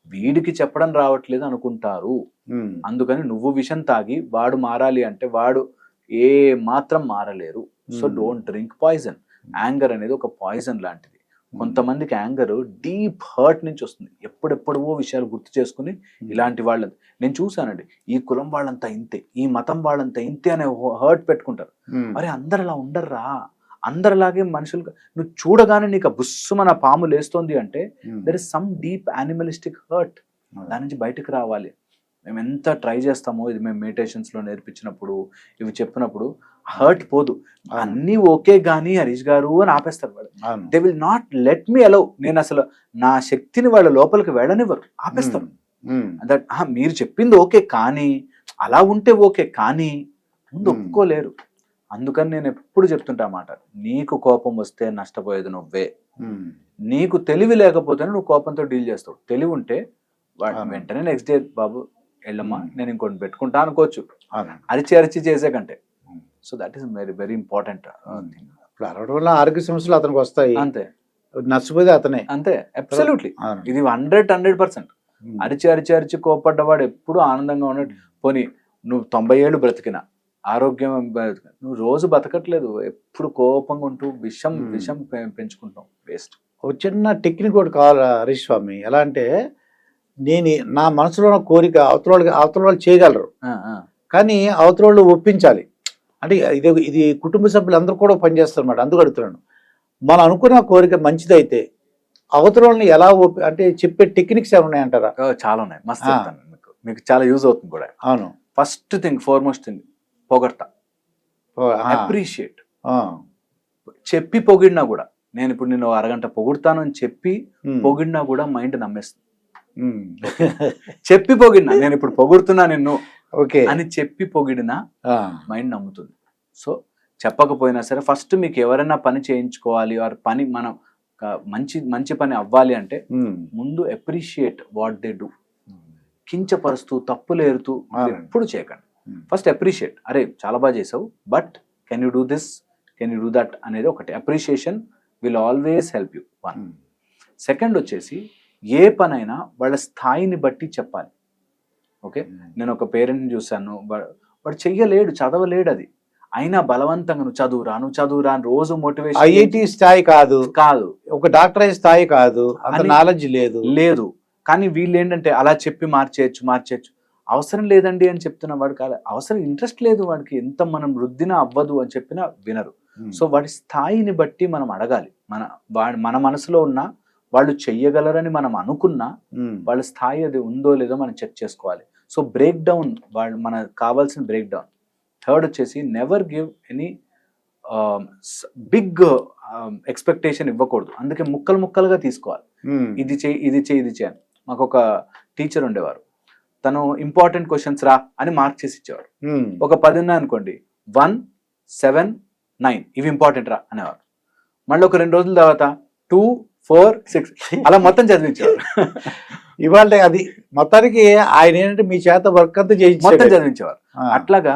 వీడికి చెప్పడం రావట్లేదు అనుకుంటారు. అందుకని నువ్వు విషం తాగి వాడు మారాలి అంటే వాడు ఏ మాత్రం మారలేరు. So don't drink poison. Anger అనేది ఒక పాయిజన్ లాంటిది. కొంతమందికి యాంగర్ డీప్ హర్ట్ నుంచి వస్తుంది. ఎప్పుడెప్పుడవో విషయాలు గుర్తు చేసుకుని ఇలాంటి వాళ్ళని నేను చూసానండి. ఈ కులం వాళ్ళంతా ఇంతే, ఈ మతం వాళ్ళంతా ఇంతే అనే హర్ట్ పెట్టుకుంటారు. అరే అందరు అలా ఉండర్రా, అందరిలాగే మనుషులు. నువ్వు చూడగానే నీకు బుస్సుమన పాము లేస్తోంది అంటే there is some deep animalistic hurt. దాని నుంచి బయటకు రావాలి. మేము ఎంత ట్రై చేస్తామో, ఇది మేము మెడిటేషన్స్లో నేర్పించినప్పుడు, ఇవి చెప్పినప్పుడు హర్ట్ పోదు. అన్నీ ఓకే గానీ హరీష్ గారు అని ఆపేస్తారు వాళ్ళు. They will not let me allow. నేను అసలు నా శక్తిని వాళ్ళ లోపలికి వెళ్ళనివ్వరు, ఆపేస్తారు. దట్ మీరు చెప్పింది ఓకే కానీ, అలా ఉంటే ఓకే కానీ ముందు ఒప్పుకోలేరు. అందుకని నేను ఎప్పుడు చెప్తుంటా మాట, నీకు కోపం వస్తే నష్టపోయేది నువ్వే. నీకు తెలివి లేకపోతే నువ్వు కోపంతో డీల్ చేస్తావు. తెలివి ఉంటే వాడు వెంటనే నెక్స్ట్ డే బాబు వెళ్ళమ్మా నేను ఇంకోటి పెట్టుకుంటా అనుకోవచ్చు, అరిచి అరిచి చేసే కంటే. So that is very very important. ఇప్పుడు అరవడం వల్ల ఆరోగ్య సమస్యలు అతనికి వస్తాయి, అంతే. నష్టపోయేది అతనే, అంతే. అబ్సల్యూట్లీ. ఇది 100%. అరిచి అరిచి అరిచి కోపడ్డవాడు ఎప్పుడు ఆనందంగా ఉన్నాడు. పోనీ నువ్వు 90 ఏళ్ళు బ్రతికినా, ఆరోగ్యం నువ్వు రోజు బతకట్లేదు, ఎప్పుడు కోపంగా ఉంటూ విషం విషం పెంచుకుంటాం, వేస్ట్. ఒక చిన్న టెక్నిక్ ఒకటి కావాలి హరీష్ స్వామి. ఎలా అంటే, నేను నా మనసులో ఉన్న కోరిక అవతల వాళ్ళు చేయగలరు, కానీ అవతల వాళ్ళు ఒప్పించాలి. అంటే ఇది కుటుంబ సభ్యులు అందరూ కూడా పనిచేస్తారు అన్నమాట. అందుకు అడుగుతున్నాను, మనం అనుకున్న కోరిక మంచిదైతే అవతల వాళ్ళని ఎలా అంటే చెప్పే టెక్నిక్స్ ఏమైనా ఉన్నాయంటారా? చాలా ఉన్నాయి, మస్తు చెప్తాను మీకు చాలా యూజ్ అవుతుంది కూడా. అవును. ఫస్ట్ థింగ్, ఫార్మోస్ట్ థింగ్, పొగడతా, అప్రిషియేట్. చెప్పి పొగిడినా కూడా, నేను ఇప్పుడు నేను అరగంట పొగుడతాను అని చెప్పి పొగిడినా కూడా మైండ్ నమ్మేస్తుంది. చెప్పి పొగిడినా, నేను ఇప్పుడు పొగుడుతున్నా నిన్ను ఓకే అని చెప్పి పొగిడినా మైండ్ నమ్ముతుంది. సో చెప్పకపోయినా సరే ఫస్ట్ మీకు ఎవరైనా పని చేయించుకోవాలి, వారి పని మనం మంచి పని అవ్వాలి అంటే ముందు అప్రిషియేట్ వాట్ దే డూ. కించపరుస్తూ తప్పులేరుతూ ఎప్పుడు చేయకండి. ఫస్ట్ అప్రిషియేట్, అరే చాలా బాగా చేసావు, but can you do this, can you do that అనేది ఒకటి. Appreciation will always help you. 1. Second వచ్చేసి, ఏ పనైనా వాళ్ళ స్థాయిని బట్టి చెప్పాలి. ఓకే, నేను ఒక పేరెంట్ని చూశాను, వాడు చెయ్యలేడు, చదవలేడు, అది అయినా బలవంతంగా నువ్వు చదువురా అని రోజు మోటివేషన్. ఐఐటి స్థాయి కాదు, ఒక డాక్టర్ అయ్యే స్థాయి కాదు, అంత నాలెడ్జ్ లేదు. కానీ వీళ్ళు ఏంటంటే అలా చెప్పి మార్చేయచ్చు. అవసరం లేదండి అని చెప్తున్న వాడు కాదు, అవసరం ఇంట్రెస్ట్ లేదు వాడికి, ఎంత మనం రుద్దినా అవ్వదు అని చెప్పినా వినరు. సో వాడి స్థాయిని బట్టి మనం అడగాలి. మన మనసులో ఉన్న వాళ్ళు చెయ్యగలరని మనం అనుకున్నా వాళ్ళ స్థాయి అది ఉందో లేదో మనం చెక్ చేసుకోవాలి. సో బ్రేక్ డౌన్, మనకు కావాల్సిన బ్రేక్ డౌన్. థర్డ్ వచ్చేసి, never give any big expectation ఇవ్వకూడదు. అందుకే ముక్కలుగా తీసుకోవాలి. ఇది చేయి. మాకు ఒక టీచర్ ఉండేవారు, తను ఇంపార్టెంట్ క్వశ్చన్స్ రా అని మార్క్ చేసి ఇచ్చేవాడు. ఒక 10 ఉన్నాయి అనుకోండి, 1, 7, 9 ఇవి ఇంపార్టెంట్ రా అనేవారు. మళ్ళీ ఒక 2 రోజుల తర్వాత 2, 4, 6 అలా మొత్తం చదివించేవారు. ఇవాళ అది మొత్తానికి ఆయన ఏంటంటే మీ చేత వర్క్ అంతా మొత్తం చేయించాడు. చదివించేవారు. అట్లాగా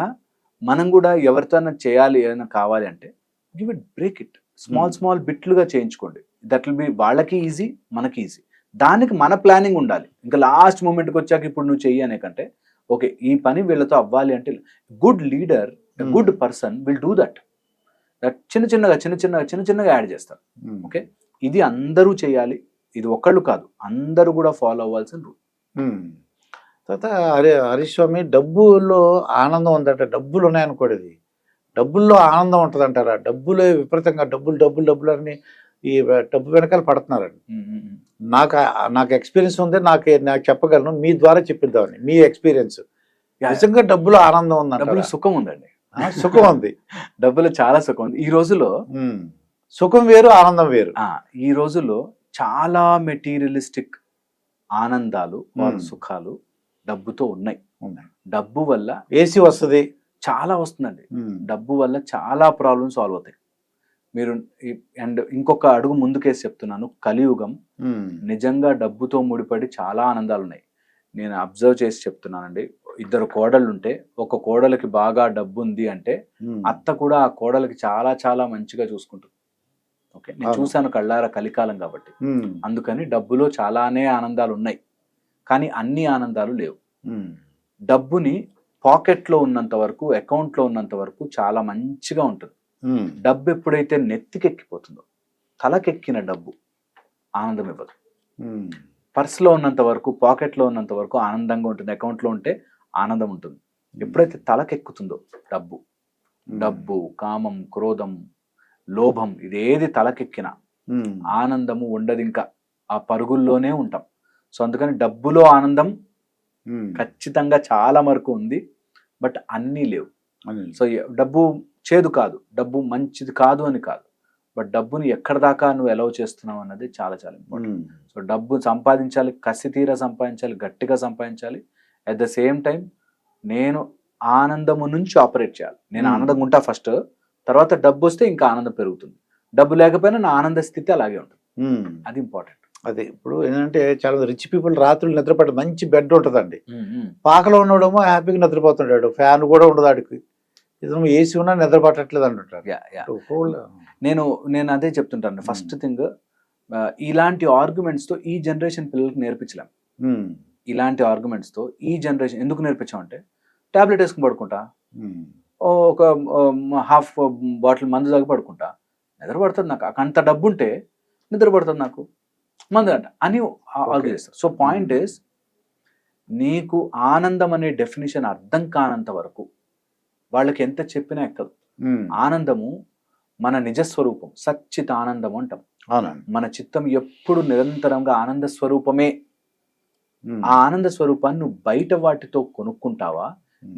మనం కూడా ఎవరితోనైనా చేయాలి, ఏదైనా కావాలి అంటే give it, break it, small బిట్లుగా చేయించుకోండి. దట్ విల్ బి వాళ్ళకి ఈజీ, మనకి ఈజీ. దానికి మన ప్లానింగ్ ఉండాలి. ఇంకా లాస్ట్ మూమెంట్కి వచ్చాక ఇప్పుడు నువ్వు చెయ్యి అనే కంటే, ఓకే ఈ పని వీళ్ళతో అవ్వాలి అంటే, good leader, good person will do that. చిన్న చిన్నగా యాడ్ చేస్తారు. ఓకే, ఇది అందరూ చేయాలి, ఇది ఒక్కళ్ళు కాదు, అందరూ కూడా ఫాలో అవ్వాల్సిన రూల్. తర్వాత హరీష్ స్వామి, డబ్బుల్లో ఆనందం ఉందంట. డబ్బులు ఉన్నాయనుకోండి, డబ్బుల్లో ఆనందం ఉంటుంది అంటారా? డబ్బులే విపరీతంగా డబ్బులు అని ఈ డబ్బు వెనకాల పడుతున్నారండి. నాకు ఎక్స్పీరియన్స్ ఉంది, నాకు చెప్పగలను, మీ ద్వారా చెప్పిద్దామని. మీ ఎక్స్పీరియన్స్ నిజంగా డబ్బులో ఆనందం ఉంది? డబ్బులు సుఖం ఉందండి. సుఖం ఉంది, డబ్బులు చాలా సుఖం ఉంది. ఈ రోజులో సుఖం వేరు, ఆనందం వేరు. ఈ రోజుల్లో చాలా మెటీరియలిస్టిక్ ఆనందాలు, సుఖాలు డబ్బుతో ఉన్నాయి. డబ్బు వల్ల ఏసీ వస్తుంది, చాలా వస్తుందండి. డబ్బు వల్ల చాలా ప్రాబ్లమ్స్ సాల్వ్ అవుతాయి. మీరు అండ్ ఇంకొక అడుగు ముందుకేసి చెప్తున్నాను, కలియుగం నిజంగా డబ్బుతో ముడిపడి చాలా ఆనందాలు ఉన్నాయి. నేను అబ్జర్వ్ చేసి చెప్తున్నానండి. ఇద్దరు కోడళ్ళు ఉంటే, ఒక కోడలికి బాగా డబ్బు ఉంది అంటే అత్త కూడా ఆ కోడలికి చాలా చాలా మంచిగా చూసుకుంటుంది. ఓకే, నేను చూశాను కళ్ళారా, కలికాలం కాబట్టి. అందుకని డబ్బులో చాలానే ఆనందాలు ఉన్నాయి, కానీ అన్ని ఆనందాలు లేవు. డబ్బుని పాకెట్లో ఉన్నంత వరకు, అకౌంట్లో ఉన్నంత వరకు చాలా మంచిగా ఉంటుంది. డబ్బు ఎప్పుడైతే నెత్తికెక్కిపోతుందో, తలకెక్కిన డబ్బు ఆనందం ఇవ్వదు. పర్స్లో ఉన్నంత వరకు, పాకెట్లో ఉన్నంత వరకు ఆనందంగా ఉంటుంది, అకౌంట్లో ఉంటే ఆనందం ఉంటుంది. ఎప్పుడైతే తలకెక్కుతుందో డబ్బు, కామం, క్రోధం, లోభం, ఇదేది తలకెక్కినా ఆనందము ఉండదు. ఇంకా ఆ పరుగుల్లోనే ఉంటాం. సో అందుకని డబ్బులో ఆనందం ఖచ్చితంగా చాలా వరకు ఉంది, బట్ అన్నీ లేవు. సో డబ్బు చేదు కాదు, డబ్బు మంచిది కాదు అని కాదు, బట్ డబ్బుని ఎక్కడ దాకా నువ్వు అలౌ చేస్తున్నావు అన్నది చాలా చాలా ఇంపార్టెంట్. సో డబ్బు సంపాదించాలి, కసి తీరా సంపాదించాలి, గట్టిగా సంపాదించాలి. అట్ ద సేమ్ టైం నేను ఆనందము నుంచి ఆపరేట్ చేయాలి. నేను ఆనందంగా ఉంటా ఫస్ట్, తర్వాత డబ్బు వస్తే ఇంకా ఆనందం పెరుగుతుంది. డబ్బు లేకపోయినా నా ఆనంద స్థితి అలాగే ఉంటుంది. అది ఇంపార్టెంట్. అదే ఇప్పుడు ఏంటంటే చాలా రిచ్ పీపుల్ రాత్రులు నిద్రపడి మంచి బెడ్ ఉంటుందండి, పాకలో ఉన్నడేమో హ్యాపీగా నిద్రపోతుంటాడు, ఫ్యాన్ కూడా ఉండదు ఆడికి, ఇదేమో ఏసీ ఉన్నా నిద్ర పట్టట్లేదు అంటుంటారు. నేను అదే చెప్తుంటాను. ఫస్ట్ థింగ్, ఇలాంటి ఆర్గ్యుమెంట్స్ తో ఈ జనరేషన్ పిల్లలకి నేర్పించలేం. ఇలాంటి ఆర్గ్యుమెంట్స్ తో ఈ జనరేషన్ ఎందుకు నేర్పించామంటే, టాబ్లెట్ వేసుకుని పడుకుంటా, ఒక హాఫ్ బాటిల్ మందు తాగి పడుకుంటా, నిద్ర పడుతుంది నాకు. అంత డబ్బు ఉంటే నిద్ర పడుతుంది నాకు, మందు అంట అని ఆర్గ్యూ చేస్తారు. సో పాయింట్ ఇస్, నీకు ఆనందం అనే డెఫినేషన్ అర్థం కానంత వరకు వాళ్ళకి ఎంత చెప్పినా ఎక్కదు. ఆనందము మన నిజస్వరూపం, సచ్చిత ఆనందం అంటాం. మన చిత్తం ఎప్పుడు నిరంతరంగా ఆనంద స్వరూపమే. ఆ ఆనంద స్వరూపాన్ని నువ్వు బయట వాటితో కొనుక్కుంటావా,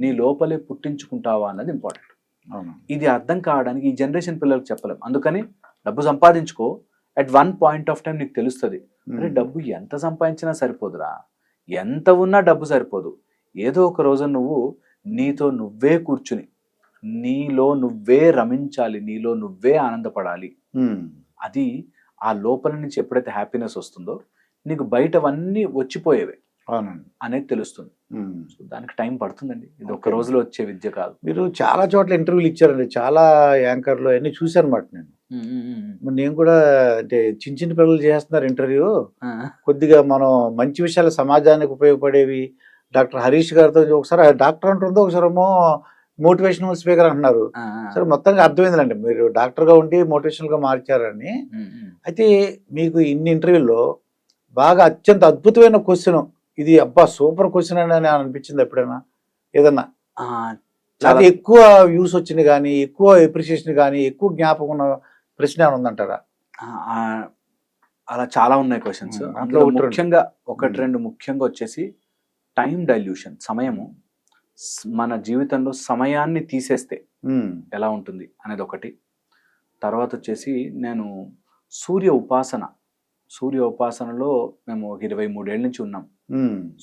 నీ లోపలే పుట్టించుకుంటావా అన్నది ఇంపార్టెంట్. ఇది అర్థం కావడానికి ఈ జనరేషన్ పిల్లలకు చెప్పలేం. అందుకని డబ్బు సంపాదించుకో, at one point of time నీకు తెలుస్తుంది, అరే డబ్బు ఎంత సంపాదించినా సరిపోదురా, ఎంత ఉన్నా డబ్బు సరిపోదు. ఏదో ఒక రోజు నువ్వు నీతో నువ్వే కూర్చుని, నీలో నువ్వే రమించాలి, నీలో నువ్వే ఆనందపడాలి. అది ఆ లోపల నుంచి ఎప్పుడైతే హ్యాపీనెస్ వస్తుందో, నీకు బయటవన్నీ వచ్చిపోయేవే అనేది తెలుస్తుంది. సో దానికి టైం పడుతుందండి, ఇది ఒక రోజులో వచ్చే విద్య కాదు. మీరు చాలా చోట్ల ఇంటర్వ్యూలు ఇచ్చారండి, చాలా యాంకర్లు అన్ని చూశాను అన్నమాట. నేను కూడా అంటే చిన్న చిన్న పిల్లలు చేస్తున్నారు ఇంటర్వ్యూ, కొద్దిగా మనం మంచి విషయాలు సమాజానికి ఉపయోగపడేవి. డాక్టర్ హరీష్ గారితో ఒకసారి డాక్టర్ అంటుందో, ఒకసారి ఏమో మోటివేషనల్ స్పీకర్ అంటున్నారు. సరే మొత్తంగా అర్థమైందండి, మీరు డాక్టర్ గా ఉండి మోటివేషనల్ గా మార్చారని. అయితే మీకు ఇన్ని ఇంటర్వ్యూల్లో బాగా అత్యంత అద్భుతమైన క్వశ్చన్ ఇది, అబ్బా సూపర్ క్వశ్చన్ అని అనిపించింది ఎప్పుడైనా? ఏదన్నా చాలా ఎక్కువ వ్యూస్ వచ్చింది కానీ, ఎక్కువ ఎప్రిషియేషన్ కానీ, ఎక్కువ జ్ఞాపకం ఉన్న ప్రశ్న ఏమైనా ఉందంటారా? అలా చాలా ఉన్నాయి క్వశ్చన్స్. అందులో ముఖ్యంగా ఒకటి రెండు ముఖ్యంగా వచ్చేసి టైం డైల్యూషన్, సమయము. మన జీవితంలో సమయాన్ని తీసేస్తే ఎలా ఉంటుంది అనేది ఒకటి. తర్వాత వచ్చేసి నేను సూర్య ఉపాసనలో మేము 23 ఏళ్ళ నుంచి ఉన్నాం.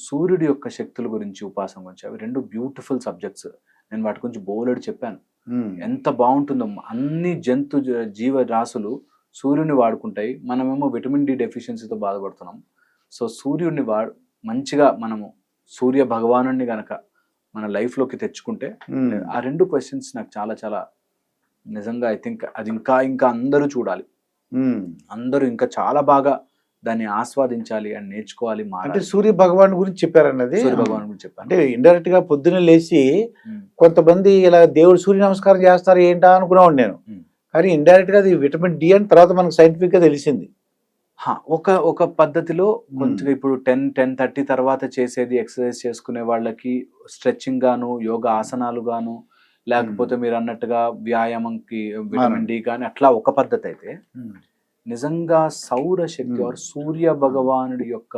సూర్యుడి యొక్క శక్తుల గురించి, ఉపాసన గురించి, అవి రెండు బ్యూటిఫుల్ సబ్జెక్ట్స్. నేను వాటి గురించి బోలెడు చెప్పాను. ఎంత బాగుంటుందో, అన్ని జీవ రాశులు సూర్యుడిని వాడుకుంటాయి, మనమేమో విటమిన్ డి డెఫిషియన్సీతో బాధపడుతున్నాం. సో సూర్యుడిని మంచిగా మనము సూర్య భగవానుడిని గనక మన లైఫ్లోకి తెచ్చుకుంటే ఆ 2 క్వశ్చన్స్ నాకు చాలా చాలా నిజంగా ఐ థింక్ అది ఇంకా ఇంకా అందరూ చూడాలి, అందరూ ఇంకా చాలా బాగా దాన్ని ఆస్వాదించాలి అని నేర్చుకోవాలి. అంటే సూర్య భగవాన్ గురించి చెప్పారన్నది, సూర్య భగవాన్ గురించి చెప్పాను. అంటే ఇండైరెక్ట్ గా పొద్దున్నే లేచి కొంతమంది ఇలా దేవుడు సూర్య నమస్కారం చేస్తారు ఏంటా అనుకున్నాను నేను, కానీ ఇండైరెక్ట్ గా అది విటమిన్ డి అని తర్వాత మనకు సైంటిఫిక్ గా తెలిసింది. ఒక పద్ధతిలో కొంచెం ఇప్పుడు 10-10:30 తర్వాత చేసేది ఎక్సర్సైజ్ చేసుకునే వాళ్ళకి స్ట్రెచ్చింగ్ గాను, యోగా ఆసనాలు గాను, లేకపోతే మీరు అన్నట్టుగా వ్యాయామంకి విటమిన్ డి కానీ అట్లా ఒక పద్ధతి అయితే, నిజంగా సౌర శక్తి సూర్య భగవానుడి యొక్క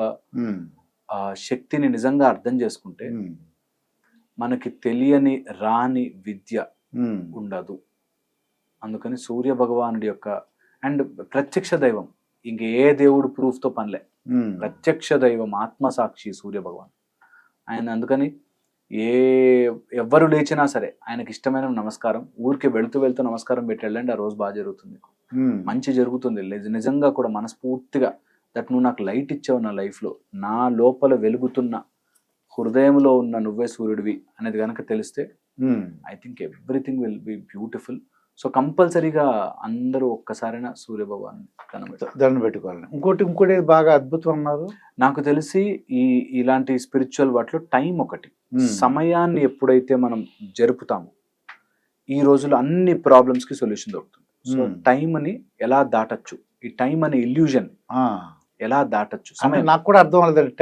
శక్తిని నిజంగా అర్థం చేసుకుంటే మనకి తెలియని రాని విద్య ఉండదు. అందుకని సూర్య భగవానుడి యొక్క అండ్ ప్రత్యక్ష దైవం, ఇంక ఏ దేవుడు ప్రూఫ్ తో పనిలే, ప్రత్యక్ష దైవం ఆత్మసాక్షి సూర్య భగవాన్ ఆయన. అందుకని ఎవ్వరు లేచినా సరే ఆయనకి ఇష్టమైన నమస్కారం, ఊరికి వెళ్తూ నమస్కారం పెట్టి వెళ్ళండి, ఆ రోజు బాగా జరుగుతుంది, మంచి జరుగుతుంది. నిజంగా కూడా మనస్ఫూర్తిగా దట్ నువ్వు నాకు లైట్ ఇచ్చావు నా లైఫ్లో, నా లోపల వెలుగుతున్న హృదయంలో ఉన్న నువ్వే సూర్యుడివి అనేది కనుక తెలిస్తే I think everything will be beautiful. So కంపల్సరీగా అందరూ ఒక్కసారైనా సూర్య భగవాన్ దండం పెట్టుకోవాలి. ఇంకోటి బాగా అద్భుతం అన్నారు నాకు తెలిసి, ఇలాంటి స్పిరిచువల్ వాటిలో టైం ఒకటి, సమయాన్ని ఎప్పుడైతే మనం జరుపుతామో ఈ రోజుల్లో అన్ని ప్రాబ్లమ్స్ కి సొల్యూషన్ దొరుకుతుంది. సో టైంని ఎలా దాటచ్చు, ఈ టైం అనే ఇల్యూజన్ ఎలా దాటచ్చు. నాకు కూడా అర్థం అవ్వలేదు,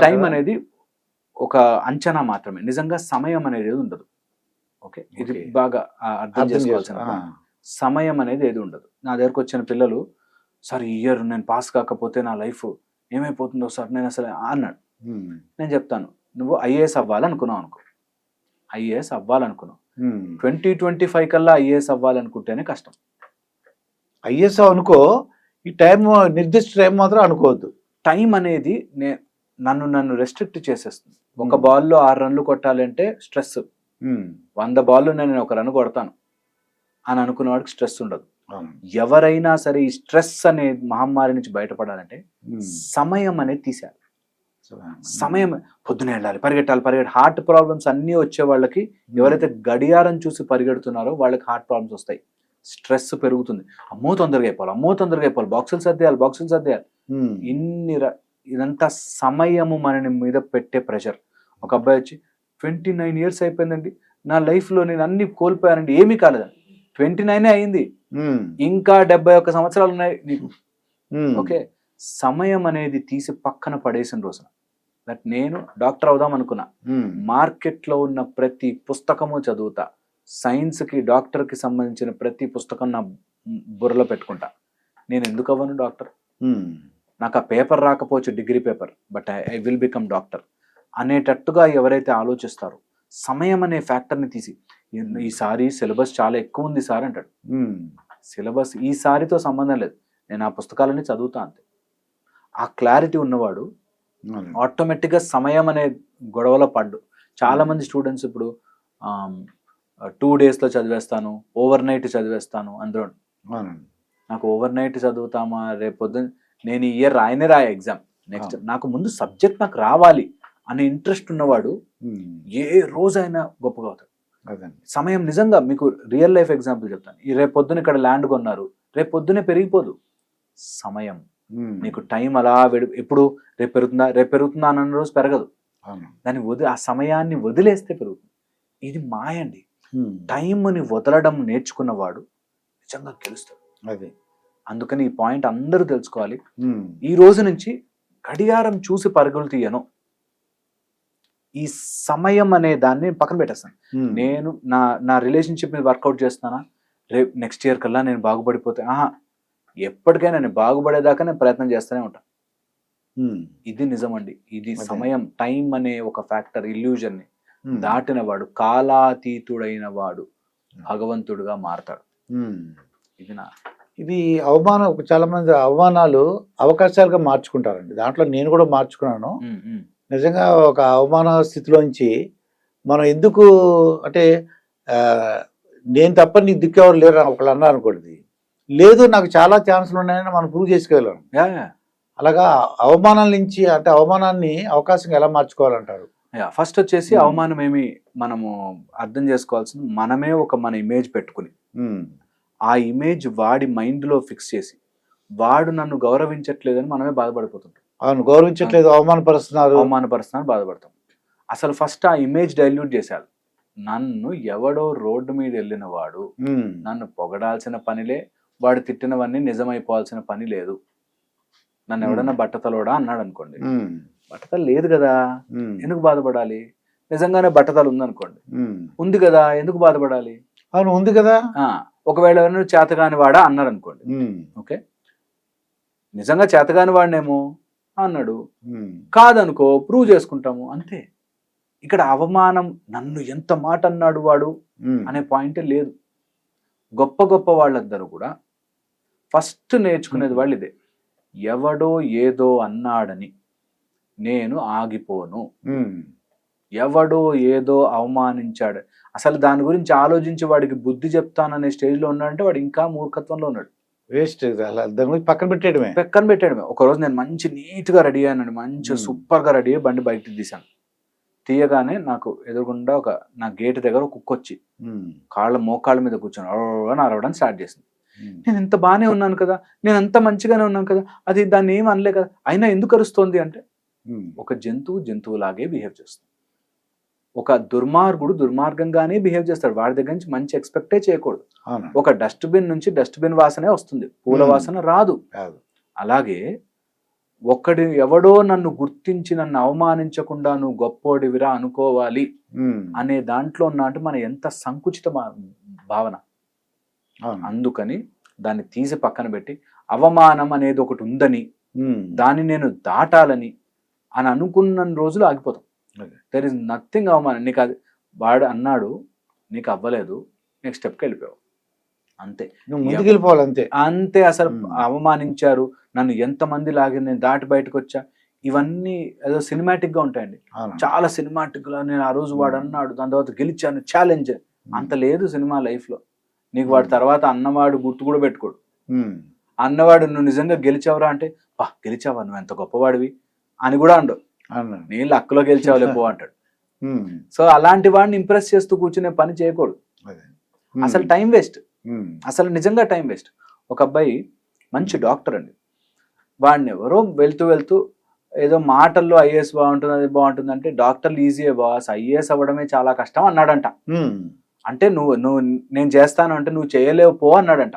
టైం అనేది ఒక అంచనా మాత్రమే, నిజంగా సమయం అనేది ఉండదు. ఓకే, ఇది బాగా అర్థం చేసుకోవాల్సిన సమయం అనేది ఏది ఉండదు. నా దగ్గరకు వచ్చిన పిల్లలు, సార్ ఈ ఇయర్ నేను పాస్ కాకపోతే నా లైఫ్ ఏమైపోతుందో సార్ నేను అసలు అన్నాడు. నేను చెప్తాను, నువ్వు ఐఏఎస్ అవ్వాలనుకున్నావు అనుకో, ఐఏఎస్ అవ్వాలనుకున్నావు, 2025 కల్లా ఐఏఎస్ అవ్వాలనుకుంటేనే కష్టం. ఐఏఎస్ అనుకో, ఈ టైం నిర్దిష్ట టైం మాత్రం అనుకోవద్దు. టైం అనేది నన్ను రెస్ట్రిక్ట్ చేసేస్తుంది. ఒక బాల్లో 6 రన్లు కొట్టాలంటే స్ట్రెస్, 100 బాళ్ళు నేను 1 రన్ కొడతాను అని అనుకున్న వాడికి స్ట్రెస్ ఉండదు. ఎవరైనా సరే ఈ స్ట్రెస్ అనే మహమ్మారి నుంచి బయటపడాలంటే సమయం అనేది తీసేయాలి. సమయం, పొద్దున వెళ్ళాలి, పరిగెట్టాలి. హార్ట్ ప్రాబ్లమ్స్ అన్నీ వచ్చే వాళ్ళకి, ఎవరైతే గడియారం చూసి పరిగెడుతున్నారో వాళ్ళకి హార్ట్ ప్రాబ్లమ్స్ వస్తాయి, స్ట్రెస్ పెరుగుతుంది. అమ్మో తొందరగా అయిపోవాలి, బాక్సులు సర్దేయాలి. ఇదంతా సమయము మనని మీద పెట్టే ప్రెషర్. ఒక అబ్బాయి వచ్చి 29 years అయిపోయిందండి, నా లైఫ్ లో నేను అన్ని కోల్పోయానండి, ఏమీ కాలేదండి. 29 అయింది, ఇంకా 71 సంవత్సరాలు ఉన్నాయి నీకు. ఓకే, సమయం అనేది తీసి పక్కన పడేసిన రోజున దట్ నేను డాక్టర్ అవుదాం అనుకున్నా, మార్కెట్ లో ఉన్న ప్రతి పుస్తకము చదువుతా, సైన్స్ కి డాక్టర్ కి సంబంధించిన ప్రతి పుస్తకం నా బుర్రలో పెట్టుకుంటా. నేను ఎందుకు అవ్వను డాక్టర్, నాకు ఆ పేపర్ రాకపోవచ్చు, degree paper, but I will become doctor అనేటట్టుగా ఎవరైతే ఆలోచిస్తారో, సమయం అనే ఫ్యాక్టర్ని తీసి, ఈసారి సిలబస్ చాలా ఎక్కువ ఉంది సార్ అంటాడు. సిలబస్ ఈసారితో సంబంధం లేదు, నేను ఆ పుస్తకాలని చదువుతా అంతే. ఆ క్లారిటీ ఉన్నవాడు ఆటోమేటిక్గా సమయం అనే గొడవలో పడ్డు. చాలా మంది స్టూడెంట్స్ ఇప్పుడు 2 daysలో చదివేస్తాను, ఓవర్ నైట్ చదివేస్తాను అందరూ. నాకు ఓవర్ నైట్ చదువుతామా, రేపు పొద్దున్న నేను ఈ ఇయర్ రాయ ఎగ్జామ్, నెక్స్ట్ నాకు ముందు సబ్జెక్ట్ నాకు రావాలి అనే ఇంట్రెస్ట్ ఉన్నవాడు ఏ రోజైనా గొప్పగా అవుతాడు. సమయం నిజంగా మీకు రియల్ లైఫ్ ఎగ్జాంపుల్ చెప్తాను. ఈ రేపు పొద్దున ఇక్కడ ల్యాండ్ కొన్నారు, రేపు పొద్దునే పెరిగిపోదు సమయం. నీకు టైం అలా ఎప్పుడు రేపు పెరుగుతుందా అన్న రోజు పెరగదు, దాన్ని ఆ సమయాన్ని వదిలేస్తే పెరుగుతుంది. ఇది మాయండి. టైంని వదలడం నేర్చుకున్నవాడు నిజంగా గెలుస్తాడు. అదే, అందుకని ఈ పాయింట్ అందరూ తెలుసుకోవాలి. ఈ రోజు నుంచి గడియారం చూసి పరుగులు తీయను, ఈ సమయం అనే దాన్ని పక్కన పెట్టేస్తాను. నేను నా రిలేషన్షిప్ మీద వర్కౌట్ చేస్తానా, రేపు నెక్స్ట్ ఇయర్ కల్లా నేను బాగుపడిపోతే, ఎప్పటికైనా నేను బాగుపడేదాకా నేను ప్రయత్నం చేస్తూనే ఉంటాను. ఇది నిజమండి. ఇది సమయం, టైం అనే ఒక ఫ్యాక్టర్, ఇల్యూజన్ ని దాటిన వాడు, కాలాతీతుడైన వాడు భగవంతుడుగా మారతాడు. ఇది అవమానం, చాలా మంది అవమానాలు అవకాశాలుగా మార్చుకుంటారండి. దాంట్లో నేను కూడా మార్చుకున్నాను. నిజంగా ఒక అవమాన స్థితిలోంచి మనం ఎందుకు అంటే, నేను తప్ప నీ దిక్కు ఎవరు లేరు ఒకళ్ళు అన్నారు అనుకోండి, లేదు నాకు చాలా ఛాన్సులు ఉన్నాయని మనం ప్రూవ్ చేసుకోగలం. అలాగా అవమానాల నుంచి అంటే అవమానాన్ని అవకాశంగా ఎలా మార్చుకోవాలంటారు? ఫస్ట్ వచ్చేసి అవమానం ఏమి మనము అర్థం చేసుకోవాల్సింది, మనమే మన ఇమేజ్ పెట్టుకుని ఆ ఇమేజ్ వాడి మైండ్ లో ఫిక్స్ చేసి వాడు నన్ను గౌరవించట్లేదని మనమే బాధపడిపోతుంటాం. అవును, గౌరవించట్లేదు, అవమానపరుస్తున్నారు, బాధపడతాం. అసలు ఫస్ట్ ఆ ఇమేజ్ డైల్యూట్ చేశారు. నన్ను ఎవడో రోడ్డు మీద వెళ్ళిన వాడు నన్ను పొగడాల్సిన పనిలే, వాడు తిట్టినవన్నీ నిజమైపోవాల్సిన పని లేదు. నన్ను ఎవడన్నా బట్టతలోడా అన్నాడు అనుకోండి, బట్టతల లేదు కదా, ఎందుకు బాధపడాలి? నిజంగానే బట్టతలు ఉందనుకోండి, ఉంది కదా, ఎందుకు బాధపడాలి? అవును, ఉంది కదా. ఒకవేళ ఎవరైనా చేతగాని వాడా అన్నారు అనుకోండి, ఓకే, నిజంగా చేతగాని వాడినేమో అన్నాడు, కాదనుకో ప్రూవ్ చేసుకుంటాము అంతే. ఇక్కడ అవమానం నన్ను ఎంత మాట అన్నాడు వాడు అనే పాయింటే లేదు. గొప్ప గొప్ప వాళ్ళందరూ కూడా ఫస్ట్ నేర్చుకునేది వాళ్ళు ఇదే, ఎవడో ఏదో అన్నాడని నేను ఆగిపోను, ఎవడో ఏదో అవమానించాడు అసలు దాని గురించి ఆలోచించి వాడికి బుద్ధి చెప్తాననే స్టేజ్లో ఉన్నాడంటే వాడు ఇంకా మూర్ఖత్వంలో ఉన్నాడు. వేస్ట్, దాని గురించి పక్కన పెట్టేయడమే. ఒకరోజు నేను మంచి నీట్గా రెడీ అయ్యానండి, మంచి సూపర్గా రెడీ అయ్యి బండి బయటకు తీశాను. తీయగానే నాకు ఎదురుగుండా నా గేట్ దగ్గర ఒక కుక్క వచ్చి మోకాళ్ళ మీద కూర్చొని అరవడానికి స్టార్ట్ చేసింది. నేను ఇంత బాగానే ఉన్నాను కదా, నేను అంత మంచిగానే ఉన్నాను కదా, అది దాన్ని ఏం అనలే కదా, అయినా ఎందుకు అరుస్తోంది అంటే ఒక జంతువులాగే బిహేవ్ చేస్తుంది. ఒక దుర్మార్గుడు దుర్మార్గంగానే బిహేవ్ చేస్తాడు, వాడి దగ్గర నుంచి మంచి ఎక్స్పెక్టే చేయకూడదు. ఒక డస్ట్బిన్ నుంచి డస్ట్బిన్ వాసనే వస్తుంది, పూల వాసన రాదు. అలాగే ఎవడో నన్ను గుర్తించి నన్ను అవమానించకుండా నువ్వు గొప్పోడివిరా అనుకోవాలి అనే దాంట్లో అంటే మన ఎంత సంకుచిత భావన. అందుకని దాన్ని తీసి పక్కన పెట్టి అవమానం అనేది ఒకటి ఉందని, దాన్ని నేను దాటాలని అని అనుకున్న రోజులు ఆగిపోతాం. దెర్ ఇస్ నథింగ్ అవమానం. నీకు అది వాడు అన్నాడు, నీకు అవ్వలేదు, నెక్స్ట్ స్టెప్కి వెళ్ళిపోయావు, అంతే, ముందుకు వెళ్ళిపోవాలి అంతే. అంతే. అసలు అవమానించారు, నన్ను ఎంతమంది లాగి నేను దాటి బయటకు వచ్చా, ఇవన్నీ ఏదో సినిమాటిక్ గా ఉంటాయండి, చాలా సినిమాటిక్ గా. నేను ఆ రోజు వాడు అన్నాడు, దాని తర్వాత గెలిచాను, ఛాలెంజ్, అంత లేదు సినిమా లైఫ్ లో. నీకు వాడి తర్వాత అన్నవాడు గుర్తు కూడా పెట్టుకోడు. అన్నవాడు నువ్వు నిజంగా గెలిచావురా అంటే, గెలిచావా, నువ్వు ఎంత గొప్పవాడివి అని కూడా అండు, నేను లక్కులో గెలిచావులే పో అంటాడు. సో అలాంటి వాడిని ఇంప్రెస్ చేస్తూ కూర్చునే పని చేయకూడదు. అసలు టైం వేస్ట్, అసలు నిజంగా టైం వేస్ట్. ఒక అబ్బాయి మంచి డాక్టర్ అండి, వాడిని ఎవరో వెళ్తూ ఏదో మాటల్లో ఐఏఎస్ బాగుంటుంది, అది బాగుంటుంది అంటే, డాక్టర్లు ఈజీయే బాస్, ఐఏఎస్ అవ్వడమే చాలా కష్టం అన్నాడంట. అంటే నువ్వు నేను చేస్తాను అంటే నువ్వు చేయలేవు పో అన్నాడంట.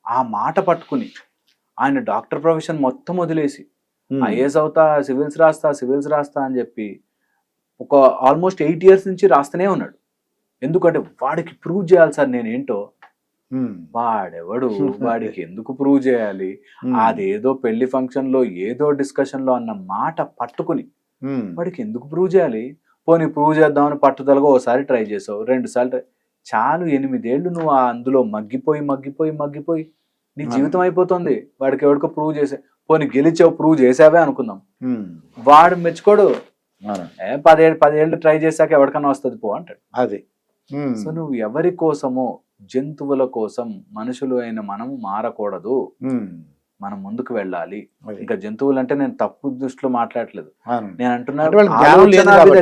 ఆ మాట పట్టుకుని ఆయన డాక్టర్ ప్రొఫెషన్ మొత్తం వదిలేసి ఐఏఎస్ అవుతా, సివిల్స్ రాస్తా అని చెప్పి ఒక ఆల్మోస్ట్ 8 years నుంచి రాస్తూనే ఉన్నాడు. ఎందుకంటే వాడికి ప్రూవ్ చేయాలి సార్ నేనేంటో. వాడెవడు, వాడికి ఎందుకు ప్రూవ్ చేయాలి, అదేదో పెళ్లి ఫంక్షన్ లో ఏదో డిస్కషన్ లో అన్న మాట పట్టుకుని వాడికి ఎందుకు ప్రూవ్ చేయాలి, పోనీ ప్రూవ్ చేద్దామని పట్టుదలగా ఓసారి ట్రై చేసావు, 2 సార్లు చాలు, 8 ఏళ్ళు నువ్వు అందులో మగ్గిపోయి నీ జీవితం అయిపోతుంది. వాడికి ఎవరికో ప్రూవ్ చేసే, పోనీ గెలిచావు ప్రూవ్ చేసావే అనుకుందాం, వాడు మెచ్చుకోడు, 10 ఏళ్ళు ట్రై చేశాక ఎవరికన్నా వస్తుంది పో అంటాడు. అది సో నువ్వు ఎవరి కోసమో, జంతువుల కోసం మనుషులు అయిన మనము మారకూడదు, మనం ముందుకు వెళ్ళాలి. ఇంకా జంతువులు అంటే నేను తప్పు దృష్టిలో మాట్లాడలేదు, నేను అంటున్నా